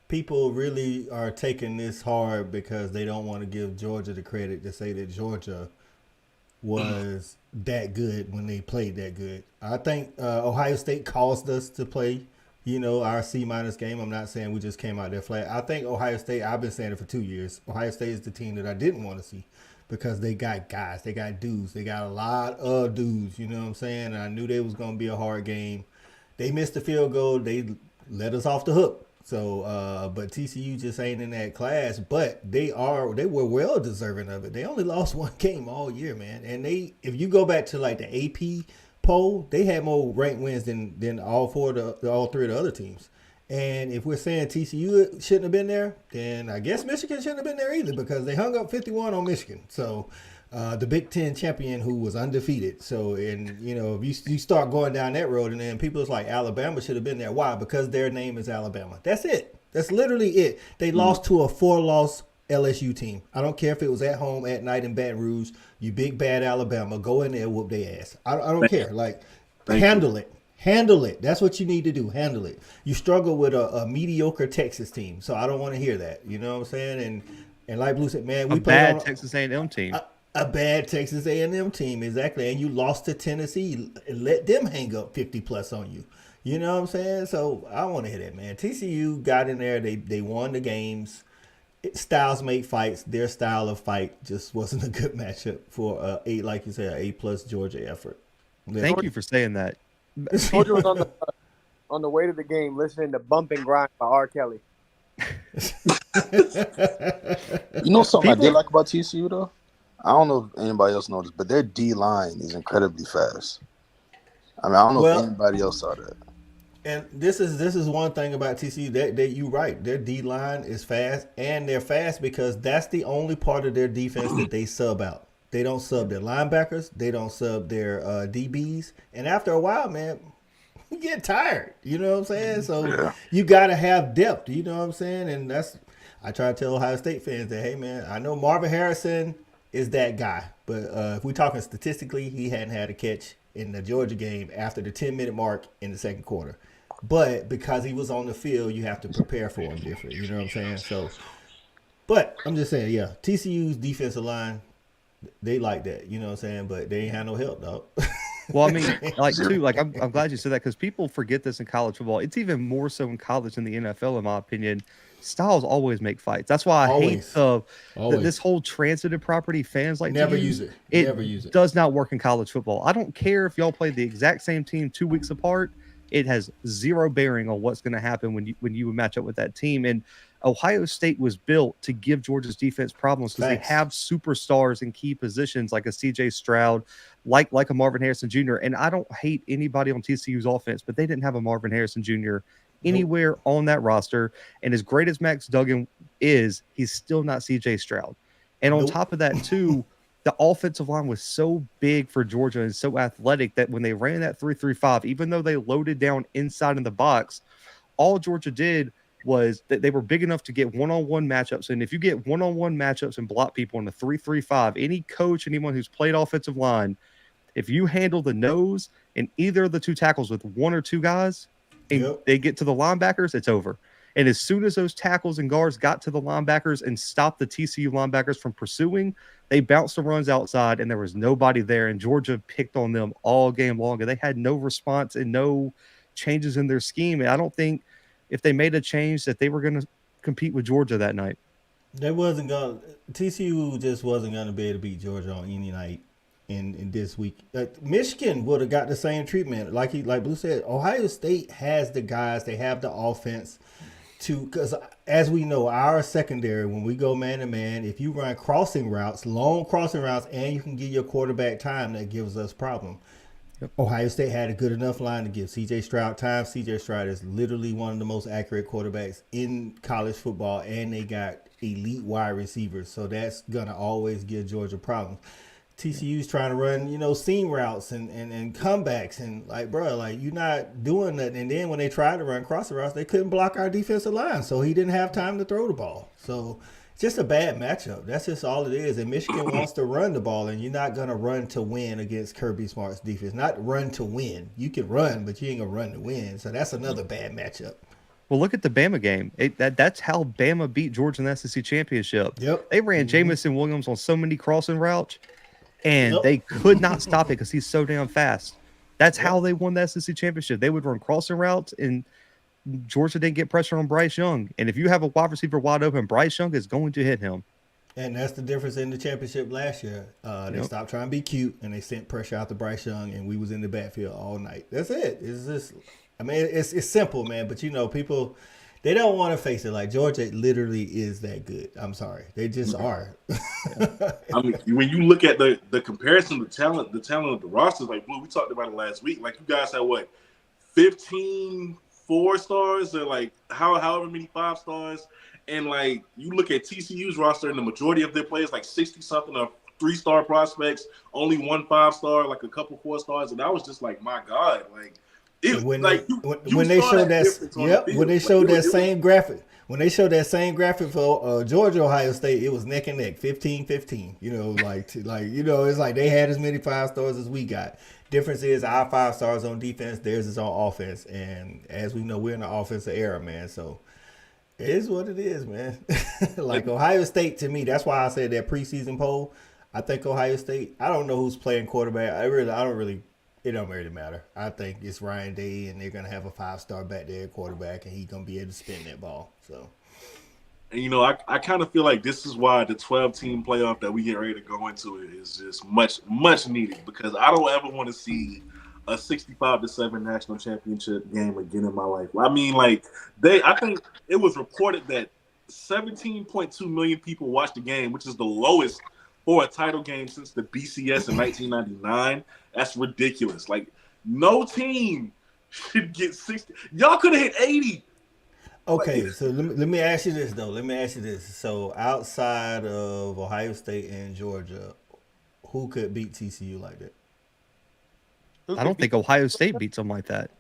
people really are taking this hard because they don't want to give Georgia the credit to say that Georgia was that good when they played that good. I think Ohio State caused us to play, our C- game. I'm not saying we just came out there flat. I think Ohio State, I've been saying it for 2 years, Ohio State is the team that I didn't want to see. Because they got guys, they got dudes, they got a lot of dudes, you know what I'm saying? And I knew they was going to be a hard game. They missed the field goal. They let us off the hook. So, but TCU just ain't in that class. But they were well deserving of it. They only lost one game all year, man. And if you go back to like the AP poll, they had more ranked wins than all three of the other teams. And if we're saying TCU shouldn't have been there, then I guess Michigan shouldn't have been there either because they hung up 51 on Michigan. So the Big Ten champion who was undefeated. So, and if you start going down that road and then people is like Alabama should have been there. Why? Because their name is Alabama. That's it. That's literally it. They lost to a 4-loss LSU team. I don't care if it was at home at night in Baton Rouge. You big bad Alabama, go in there, whoop their ass. I don't care. Like, handle it. Handle it. That's what you need to do. Handle it. You struggle with a mediocre Texas team, so I don't want to hear that. You know what I'm saying? And like Blue said, man, we played bad Texas A&M team. A bad Texas A&M team, exactly. And you lost to Tennessee. Let them hang up 50+ on you. You know what I'm saying? So I want to hear that, man. TCU got in there. They won the games. Styles make fights. Their style of fight just wasn't a good matchup for like you said, an A+ Georgia effort. Thank you for saying that. Georgia was on the way to the game listening to Bump and Grind by R. Kelly. You know something I did like about TCU, though? I don't know if anybody else noticed, but their D-line is incredibly fast. I mean, I don't know if anybody else saw that. And this is one thing about TCU that you right. Their D-line is fast, and they're fast because that's the only part of their defense that they sub out. They don't sub their linebackers. They don't sub their DBs. And after a while, man, you get tired. You know what I'm saying? So you got to have depth. You know what I'm saying? And I try to tell Ohio State fans that, hey, man, I know Marvin Harrison is that guy. But if we're talking statistically, he hadn't had a catch in the Georgia game after the 10-minute mark in the second quarter. But because he was on the field, you have to prepare for him different. You know what I'm saying? So, but I'm just saying, TCU's defensive line, they like that, you know what I'm saying? But they ain't had no help, dog. Well, I mean, like too, like I'm glad you said that because people forget this in college football. It's even more so in college than the NFL, in my opinion. Styles always make fights. That's why I hate this whole transitive property fans like never to use it. It never use it. Does not work in college football. I don't care if y'all play the exact same team 2 weeks apart. It has zero bearing on what's going to happen when you match up with that team. And Ohio State was built to give Georgia's defense problems because they have superstars in key positions like a CJ Stroud, like a Marvin Harrison Jr. And I don't hate anybody on TCU's offense, but they didn't have a Marvin Harrison Jr. anywhere on that roster. And as great as Max Duggan is, he's still not CJ Stroud. And on top of that, too, the offensive line was so big for Georgia and so athletic that when they ran that 3-3-5, even though they loaded down inside in the box, all Georgia did was that they were big enough to get one-on-one matchups. And if you get one-on-one matchups and block people in a 3-3-5, any coach, anyone who's played offensive line, if you handle the nose and either of the two tackles with one or two guys and they get to the linebackers, it's over. And as soon as those tackles and guards got to the linebackers and stopped the TCU linebackers from pursuing, they bounced the runs outside and there was nobody there. And Georgia picked on them all game long. And they had no response and no changes in their scheme. And I don't think if they made a change that they were going to compete with Georgia that night. TCU just wasn't going to be able to beat Georgia on any night in this week. Michigan would have got the same treatment. Like Blue said, Ohio State has the guys, they have the offense because as we know, our secondary, when we go man to man, if you run crossing routes, long crossing routes, and you can give your quarterback time, that gives us problem. Ohio State had a good enough line to give C.J. Stroud time. C.J. Stroud is literally one of the most accurate quarterbacks in college football, and they got elite wide receivers. So that's going to always give Georgia problems. TCU's trying to run, seam routes and comebacks. And, you're not doing that. And then when they tried to run crossing routes, they couldn't block our defensive line. So he didn't have time to throw the ball. So just a bad matchup. That's just all it is. And Michigan wants to run the ball, and you're not going to run to win against Kirby Smart's defense. Not run to win. You can run, but you ain't going to run to win. So that's another bad matchup. Well, look at the Bama game. That's how Bama beat Georgia in the SEC championship. They ran Jamison Williams on so many crossing routes, and they could not stop it because he's so damn fast. That's how they won the SEC championship. They would run crossing routes, and Georgia didn't get pressure on Bryce Young. And if you have a wide receiver wide open, Bryce Young is going to hit him. And that's the difference in the championship last year. They stopped trying to be cute, and they sent pressure out to Bryce Young, and we was in the backfield all night. That's it. It's just, it's simple, man. But, people, they don't want to face it. Like, Georgia literally is that good. I'm sorry. They just are. When you look at the comparison, the talent of the rosters, like, we talked about it last week. Like, you guys had, 15 4-stars or however many 5-stars, and you look at TCU's roster and the majority of their players 60-something are 3-star prospects, only 1 5-star, a couple 4-stars, and I was just like, my God, when they showed that same graphic for Georgia Ohio State, it was neck and neck, 15-15. It's like they had as many 5-stars as we got. Difference is our 5-stars on defense, theirs is on offense. And as we know, we're in the offensive era, man. So it is what it is, man. Ohio State, to me, that's why I said that preseason poll. I think Ohio State, I don't know who's playing quarterback. It don't really matter. I think it's Ryan Day, and they're going to have a 5-star back there quarterback, and he's going to be able to spin that ball. So. And, I kind of feel like this is why the 12-team playoff that we get ready to go into is just much, much needed, because I don't ever want to see a 65-7 national championship game again in my life. I think it was reported that 17.2 million people watched the game, which is the lowest for a title game since the BCS in 1999. That's ridiculous. No team should get 60. Y'all could have hit 80. Okay, so let me ask you this, though. So outside of Ohio State and Georgia, who could beat TCU like that? I don't think Ohio State beats them like that.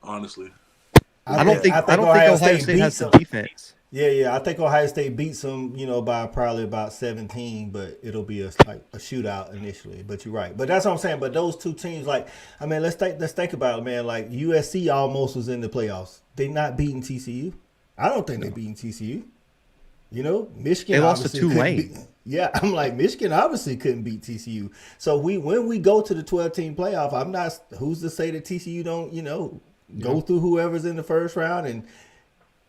Honestly. I don't think Ohio State has the defense. Yeah. I think Ohio State beats them, by probably about 17, but it'll be a shootout initially. But you're right. But that's what I'm saying. But those two teams, let's think about it, man. USC almost was in the playoffs. They not beating TCU. I don't think they're beating TCU. You know, Michigan They lost to obviously couldn't Tulane. beat. Yeah, I'm like, Michigan obviously couldn't beat TCU. So when we go to the 12-team playoff, I'm not. Who's to say that TCU don't go through whoever's in the first round? And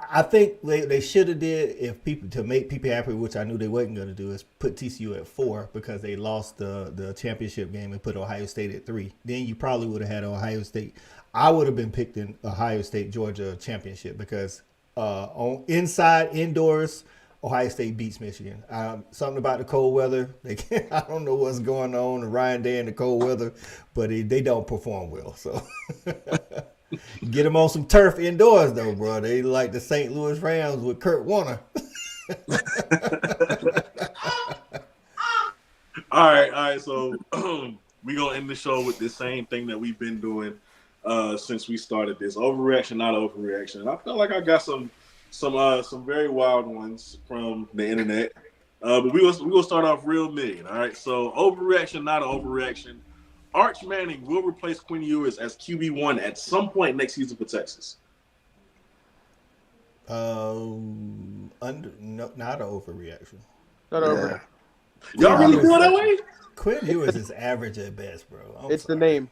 I think they should have did if people to make people happy, which I knew they wasn't going to do, is put TCU at 4 because they lost the championship game and put Ohio State at 3. Then you probably would have had Ohio State. I would have been picked in Ohio State Georgia championship because on indoors. Ohio State beats Michigan. Something about the cold weather. I don't know what's going on. Ryan Day and the cold weather, but they don't perform well. So get them on some turf indoors, though, bro. They like the St. Louis Rams with Kurt Warner. All right. So we're going to end the show with the same thing that we've been doing since we started this. Overreaction, not overreaction. And I feel like I got some very wild ones from the internet. But we will start off real mid. All right. So overreaction, not an overreaction. Arch Manning will replace Quinn Ewers as QB1 at some point next season for Texas. No, not an overreaction. Not over. Y'all really feel that way? Quinn Ewers is average at best, bro. It's sorry. The name.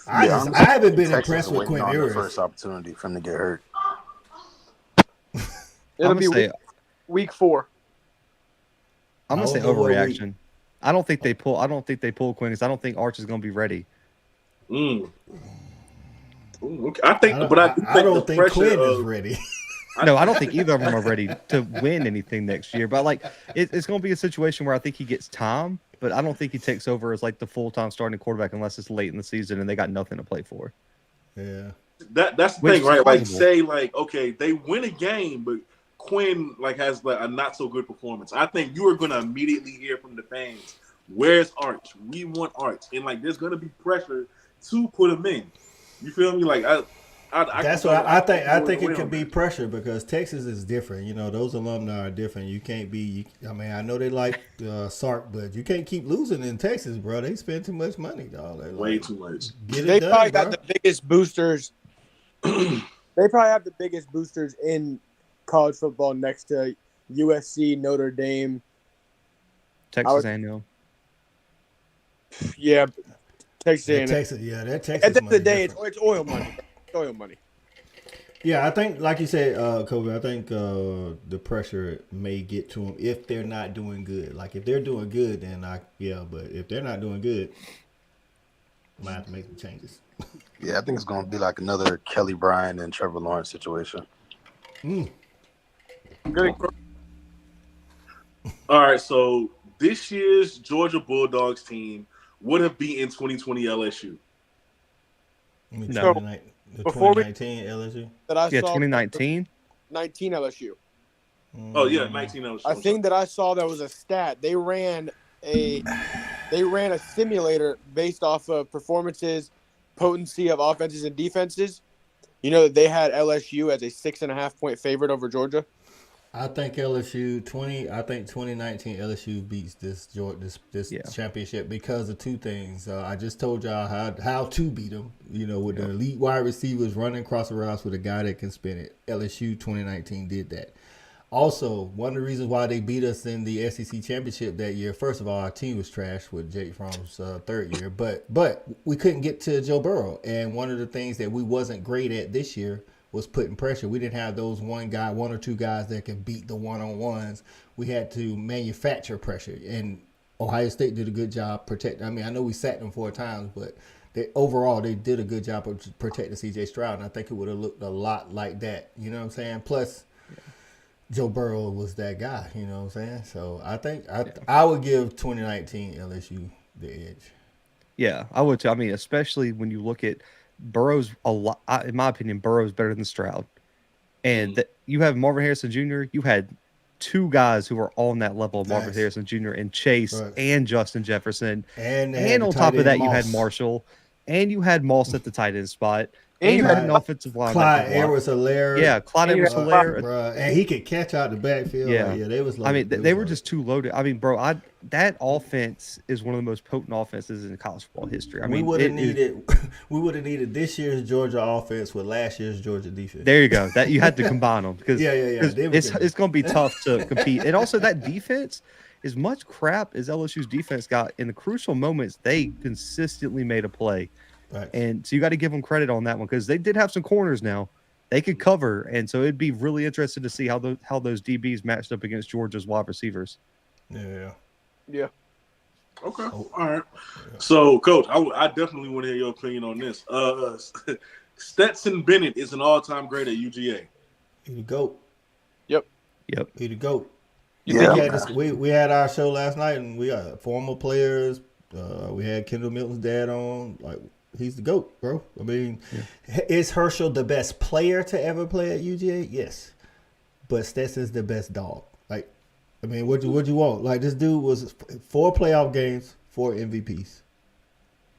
I haven't been impressed with Quinn Ewers. First opportunity for him to get hurt. It'll be week 4. I'm gonna say overreaction. I don't think they pull Quinn because I don't think Arch is gonna be ready. Okay. I don't think Quinn is ready. No, I don't think either of them are ready to win anything next year. But like, it's going to be a situation where I think he gets time, but I don't think he takes over as like the full-time starting quarterback unless it's late in the season and they got nothing to play for. Yeah, that's the thing, right? Like, say like, okay, they win a game, but Quinn like has like a not so good performance. I think you are going to immediately hear from the fans, "Where's Arch? We want Arch," and like, there's going to be pressure to put him in. You feel me? Like that's what I think. I think it could be pressure because Texas is different. You know, those alumni are different. You can't be. I mean, I know they like Sark, but you can't keep losing in Texas, bro. They spend too much money, dog. Way too much. They probably got the biggest boosters. They probably have the biggest boosters in college football next to USC, Notre Dame, Texas A&M. Yeah, Texas A&M. Texas. At the end of the day, it's oil money. Oil money. Yeah, I think, like you said, Kobe, I think the pressure may get to them if they're not doing good. Like, if they're doing good, then but if they're not doing good, I might have to make some changes. Yeah, I think it's going to be like another Kelly Bryant and Trevor Lawrence situation. Good. All right, so this year's Georgia Bulldogs team would have beaten 2020 LSU. No. The 2019 LSU? 2019? 19 LSU. Oh, yeah, 19 LSU. I think that I saw there was a stat. They ran a simulator based off of performances, potency of offenses and defenses. You know that they had LSU as a 6.5-point favorite over Georgia? I think 2019 LSU beats this championship because of two things. I just told y'all how to beat them. You know, with the elite wide receivers running across the routes with a guy that can spin it. LSU 2019 did that. Also, one of the reasons why they beat us in the SEC championship that year, first of all, our team was trash with Jake Fromm's third year, but we couldn't get to Joe Burrow. And one of the things that we wasn't great at this year was putting pressure. We didn't have those one or two guys that can beat the one-on-ones. We had to manufacture pressure, and Ohio State did a good job protecting. I mean, I know we sacked them 4 times, but overall they did a good job of protecting C.J. Stroud, and I think it would have looked a lot like that. You know what I'm saying? Plus, Joe Burrow was that guy. You know what I'm saying? So I think I would give 2019 LSU the edge. Yeah, I would too. I mean, especially when you look at Burrow's a lot. In my opinion, Burrow's better than Stroud, and you have Marvin Harrison Jr. You had 2 guys who were on that level of Marvin Harrison Jr. and Chase and Justin Jefferson, and on top of that, you had Marshall, and you had Moss at the tight end spot. And you had an offensive line. Clyde Edwards-Helaire. Yeah, Clyde Edwards-Helaire. And he could catch out the backfield. Yeah, they was loaded. I mean, they were just too loaded. I mean, bro, that offense is one of the most potent offenses in college football history. I mean, we would have needed this year's Georgia offense with last year's Georgia defense. There you go. That you had to combine them because it's going to be tough to compete. And also that defense, as much crap as LSU's defense got, in the crucial moments, they consistently made a play. Right. And so you got to give them credit on that one because they did have some corners now. They could cover. And so it'd be really interesting to see how those DBs matched up against Georgia's wide receivers. Yeah. Okay. All right. So, Coach, I definitely want to hear your opinion on this. Stetson Bennett is an all-time great at UGA. He the GOAT. Yep. He the GOAT. Yeah. We had our show last night, and we got former players. We had Kendall Milton's dad on. Like, he's the GOAT, bro. I mean, is Herschel the best player to ever play at UGA? Yes. But Stetson's the best dog. Like, I mean, what'd you want? Like, this dude was 4 playoff games, 4 MVPs,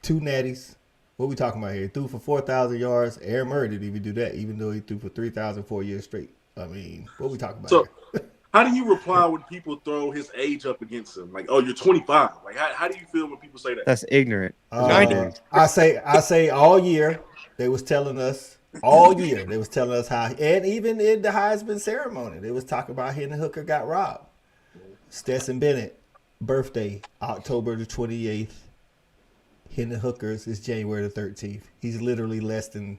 2 natties. What we talking about here? He threw for 4,000 yards. Aaron Murray didn't even do that, even though he threw for 3,000 4 years straight. I mean, what we talking about here? How do you reply when people throw his age up against him? Like, oh, you're 25. Like, how do you feel when people say that? That's ignorant. I say all year they was telling us how, and even in the Heisman ceremony, they was talking about Hendon Hooker got robbed. Stetson Bennett, birthday, October the 28th. Hendon Hooker's is January the 13th. He's literally less than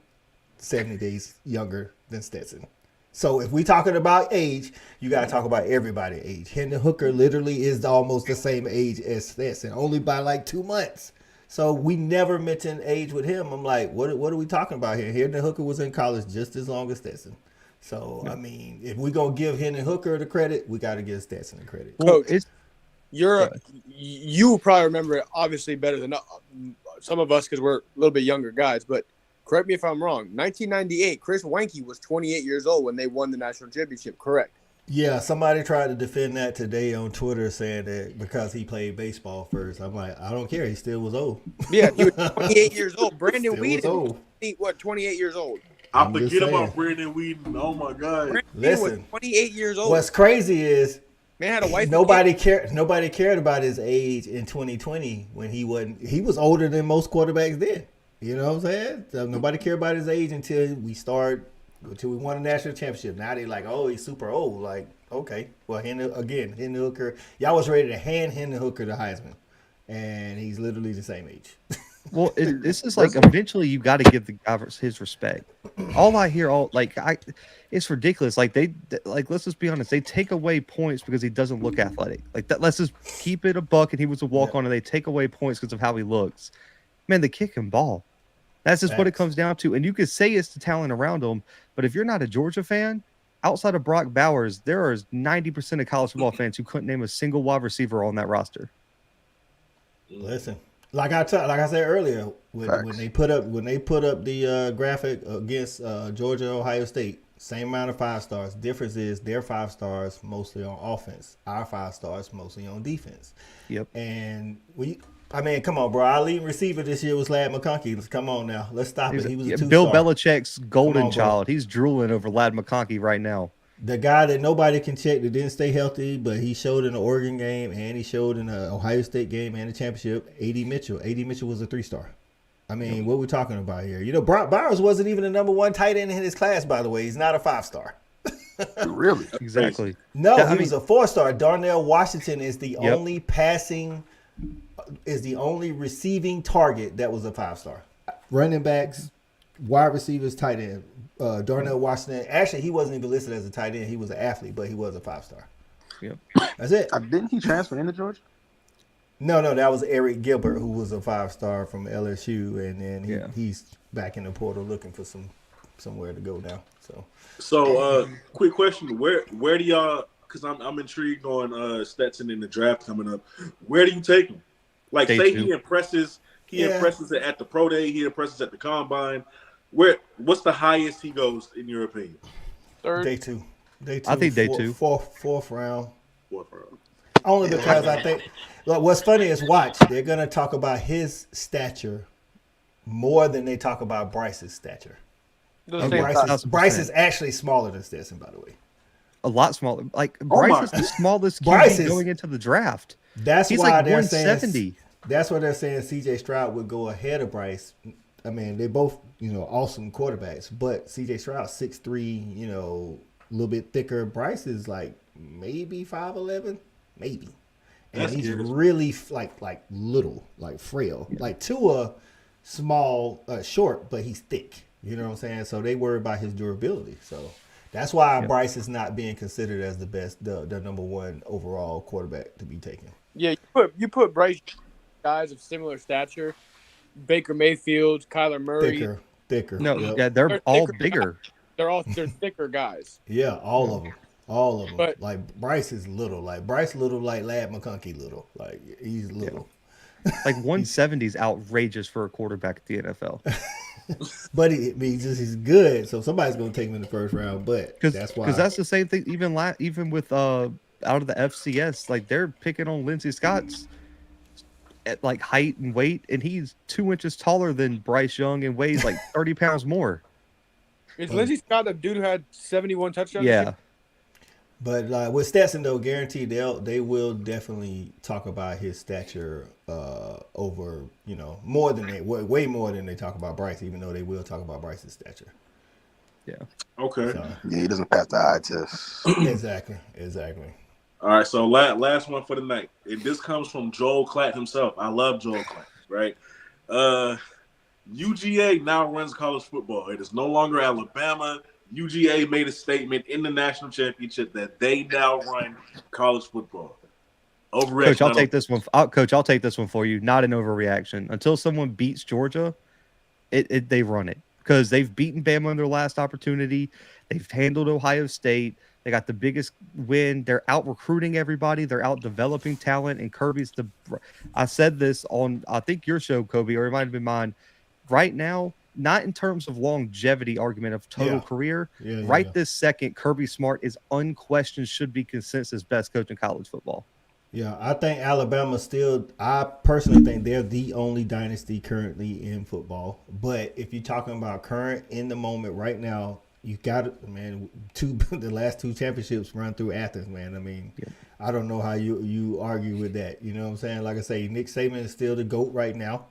70 days younger than Stetson. So if we talking about age, you got to talk about everybody's age. Hendon Hooker literally is almost the same age as Stetson, only by like 2 months. So we never mentioned age with him. I'm like, what are we talking about here? Hendon Hooker was in college just as long as Stetson. So, I mean, if we're going to give Hendon Hooker the credit, we got to give Stetson the credit. Well, you probably remember it obviously better than some of us because we're a little bit younger guys, but correct me if I'm wrong. 1998, Chris Weinke was 28 years old when they won the national championship, correct? Yeah, somebody tried to defend that today on Twitter saying that because he played baseball first. I'm like, I don't care. He still was old. Yeah, he was 28 years old. Brandon Weeden, 28 years old? I forget about Brandon Weeden. Oh, my God. Brandon Listen, was 28 years old. What's crazy is man had a wife. Nobody cared about his age in 2020 when he was older than most quarterbacks then. You know what I'm saying? So nobody cared about his age until we won a national championship. Now they're like, oh, he's super old. Like, okay. Well, Hendon Hooker, y'all was ready to hand Hendon Hooker the Heisman, and he's literally the same age. Well, this is like eventually you got to give the guy his respect. All I hear, it's ridiculous. Like let's just be honest. They take away points because he doesn't look athletic. Like that. Let's just keep it a buck. And he was a walk on, and they take away points because of how he looks. Man, the kick and ball. That's just what it comes down to. And you could say it's the talent around him, but if you're not a Georgia fan, outside of Brock Bowers, there is 90% of college football fans who couldn't name a single wide receiver on that roster. Listen, like I said earlier, when they put up the graphic against Georgia, Ohio State, same amount of 5 stars. Difference is their 5 stars mostly on offense. Our 5 stars mostly on defense. Yep. And come on, bro. Our leading receiver this year was Ladd McConkey. Come on now. Let's stop it. He was a 2-star. Bill Belichick's golden child. He's drooling over Ladd McConkey right now. The guy that nobody can check that didn't stay healthy, but he showed in the Oregon game and he showed in the Ohio State game and the championship, A.D. Mitchell. A.D. Mitchell was a 3-star. I mean, what we're talking about here. You know, Brock Bowers wasn't even the number 1 tight end in his class, by the way. He's not a 5-star. Really? Exactly. No, he was a 4-star. Darnell Washington is the only receiving target that was a 5-star. Running backs, wide receivers, tight end. Darnell Washington. Actually, he wasn't even listed as a tight end. He was an athlete, but he was a 5-star. Yep. That's it. Didn't he transfer into Georgia? No, that was Eric Gilbert, who was a 5-star from LSU, and then he's back in the portal looking for somewhere to go now. So, quick question: Where do y'all? Because I'm intrigued on Stetson in the draft coming up. Where do you take him? Like, say he impresses at the pro day, he impresses at the combine. What's the highest he goes in your opinion? Third. Day two. I think day 2. Fourth round. Only because I think what's funny is they're gonna talk about his stature more than they talk about Bryce's stature. Bryce is actually smaller than Stetson, by the way. A lot smaller. Like Bryce is the smallest QB going into the draft. He's why like they're 170. saying. That's what they're saying. CJ Stroud would go ahead of Bryce. I mean, they both awesome quarterbacks, but CJ Stroud 6'3", a little bit thicker. Bryce is like maybe 5'11", maybe, and he's really like little, like frail. Yeah. Like Tua, small, short, but he's thick. You know what I'm saying? So they worry about his durability. So that's why Bryce is not being considered as the best, the number one overall quarterback to be taken. Yeah, you put Bryce, guys of similar stature, Baker Mayfield, Kyler Murray, thicker. No, they're all bigger. They're thicker guys. Yeah, all of them. But, like Bryce is little. Like Bryce little, like Lad McConkey little. Like he's little. Yeah. Like 170 is outrageous for a quarterback at the NFL. But he's good, so somebody's going to take him in the first round. But that's why, because that's the same thing. Even with out of the FCS, like they're picking on Lindsey Scott's at like height and weight, and he's 2 inches taller than Bryce Young and weighs like 30 pounds more. Is Lindsey Scott the dude who had 71 touchdowns? Yeah. But with Stetson, though, guaranteed they will definitely talk about his stature over, more than way more than they talk about Bryce, even though they will talk about Bryce's stature. Yeah. Okay. So, yeah, he doesn't pass the eye test. Exactly. All right, so last one for the night. This comes from Joel Klatt himself. I love Joel Klatt, right? UGA now runs college football. It is no longer Alabama. UGA made a statement in the national championship that they now run college football. Coach, I'll take this one. Coach, I'll take this one for you. Not an overreaction. Until someone beats Georgia, they run it because they've beaten Bama in their last opportunity. They've handled Ohio State. They got the biggest win. They're out recruiting everybody. They're out developing talent. And Kirby's I said this on, I think, your show, Kobe, or it might have been mine. Right now, not in terms of longevity argument of total career. This second, Kirby Smart is unquestioned, should be consensus best coach in college football. Yeah, I think Alabama I personally think they're the only dynasty currently in football. But if you're talking about current, in the moment, right now, you got it, man. The last 2 championships run through Athens, man. I mean, I don't know how you argue with that. You know what I'm saying? Like I say, Nick Saban is still the GOAT right now.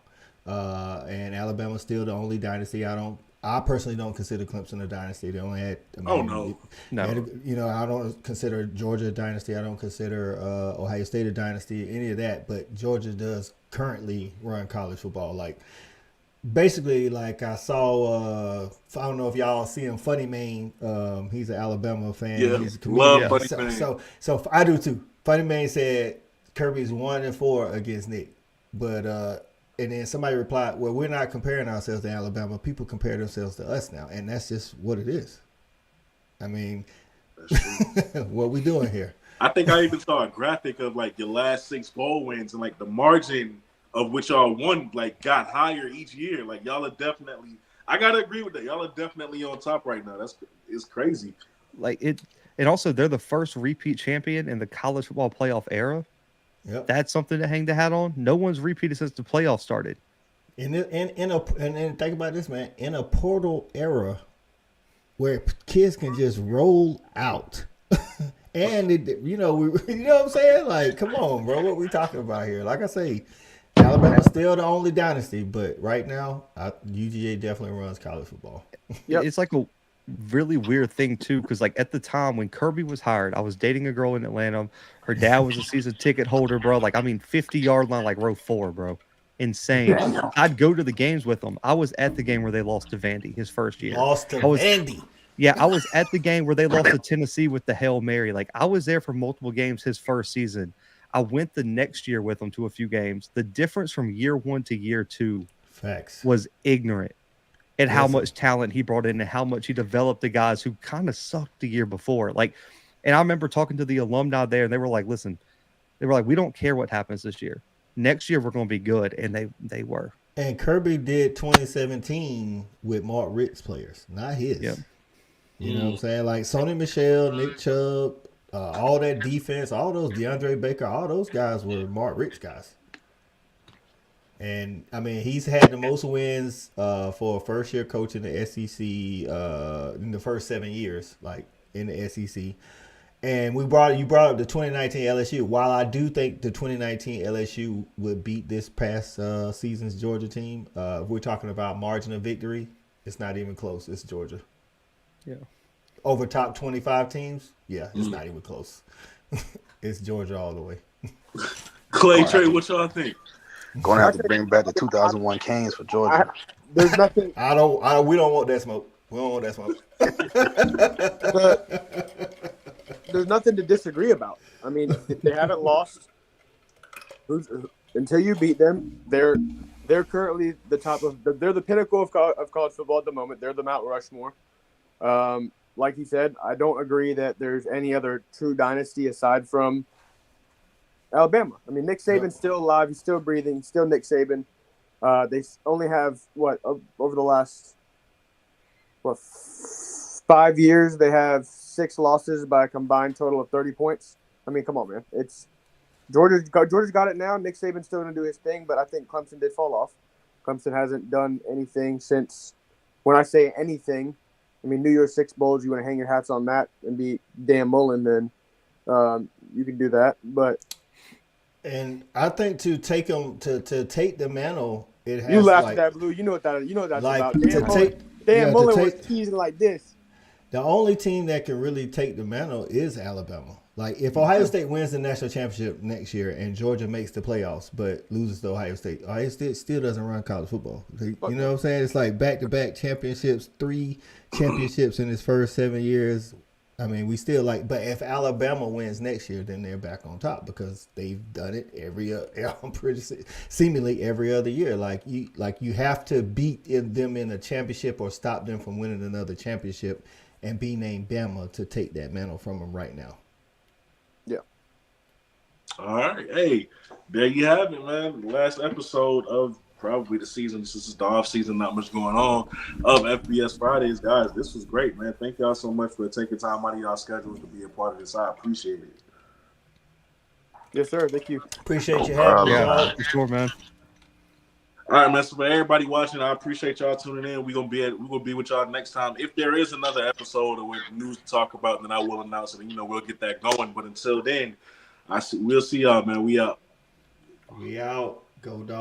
And Alabama's still the only dynasty. I personally don't consider Clemson a dynasty. They only had. No. I don't consider Georgia a dynasty. I don't consider Ohio State a dynasty. Any of that. But Georgia does currently run college football. Like basically, like I saw. I don't know if y'all see him, Funny Man. He's an Alabama fan. Yeah, he's a comedian. love Funny Man. So I do too. Funny Man said Kirby's 1-4 against Nick, but. And then somebody replied, well, we're not comparing ourselves to Alabama. People compare themselves to us now. And that's just what it is. I mean, what we doing here? I think I even saw a graphic of like your last 6 bowl wins and like the margin of which y'all won like got higher each year. Like y'all are definitely, I got to agree with that. Y'all are definitely on top right now. It's crazy. Like it. And also they're the first repeat champion in the college football playoff era. Yep. That's something to hang the hat on. No one's repeated since the playoffs started. And think about this, man. In a portal era where kids can just roll out, and you know what I'm saying? Like, come on, bro. What we talking about here? Like I say, Alabama's still the only dynasty, but right now, UGA definitely runs college football. Yep. It's like a really weird thing too, because like at the time when Kirby was hired, I was dating a girl in Atlanta. Her dad was a season ticket holder, bro. Like 50-yard line, like row 4, bro. Insane. I'd go to the games with them. I was at the game where they lost to Vandy his first year. Vandy. Yeah, I was at the game where they lost to Tennessee with the Hail Mary. Like I was there for multiple games his first season. I went the next year with him to a few games. The difference from year 1 to year 2 was ignorant. And how much talent he brought in and how much he developed the guys who kind of sucked the year before. Like, and I remember talking to the alumni there, and they were like, listen, we don't care what happens this year. Next year, we're going to be good. And they were. And Kirby did 2017 with Mark Richt's players, not his. Yep. You know what I'm saying? Like Sonny Michel, Nick Chubb, all that defense, all those DeAndre Baker, all those guys were Mark Richt guys. And I mean, he's had the most wins for a first-year coach in the SEC in the first 7 years, like in the SEC. And you brought up the 2019 LSU. While I do think the 2019 LSU would beat this past season's Georgia team, if we're talking about margin of victory, it's not even close. It's Georgia. Yeah. Over top 25 teams, yeah, it's not even close. It's Georgia all the way. Clay, Trey, what y'all think? Going to have to bring back the 2001 Canes for Georgia. There's nothing. We don't want that smoke. We don't want that smoke. There's nothing to disagree about. I mean, if they haven't lost until you beat them. They're currently the top of. They're the pinnacle of college football at the moment. They're the Mount Rushmore. Like he said, I don't agree that there's any other true dynasty aside from Alabama. I mean, Nick Saban's still alive. He's still breathing. Still Nick Saban. They only have over the last 5 years, they have 6 losses by a combined total of 30 points. I mean, come on, man. It's Georgia's got it now. Nick Saban's still going to do his thing, but I think Clemson did fall off. Clemson hasn't done anything since. When I say anything, I mean New Year's Six bowls. You want to hang your hats on that and be Dan Mullen, then you can do that. And I think to take them to take the mantle, it has. You laughed at that, Blue. You know what that's like about. Dan Mullen was teasing like this. The only team that can really take the mantle is Alabama. Like, if Ohio State wins the national championship next year and Georgia makes the playoffs but loses to Ohio State still doesn't run college football. You know what I'm saying? It's like back-to-back championships, 3 championships in his first 7 years. I mean, we still but if Alabama wins next year, then they're back on top because they've done it seemingly every other year. Like you have to beat them in a championship or stop them from winning another championship and be named Bama to take that mantle from them right now. Yeah. All right. Hey, there you have it, man. Last episode of probably the season. This is the off season, not much going on, of FBS Fridays. Guys, this was great, man. Thank y'all so much for taking time out of y'all schedules to be a part of this. I appreciate it. Yes, sir. Thank you. Appreciate you having me. Yeah, for sure, man. All right, man. So for everybody watching, I appreciate y'all tuning in. We're gonna be with y'all next time. If there is another episode with news to talk about, then I will announce it. And, we'll get that going. But until then, we'll see y'all, man. We out. We out. Go Dogs.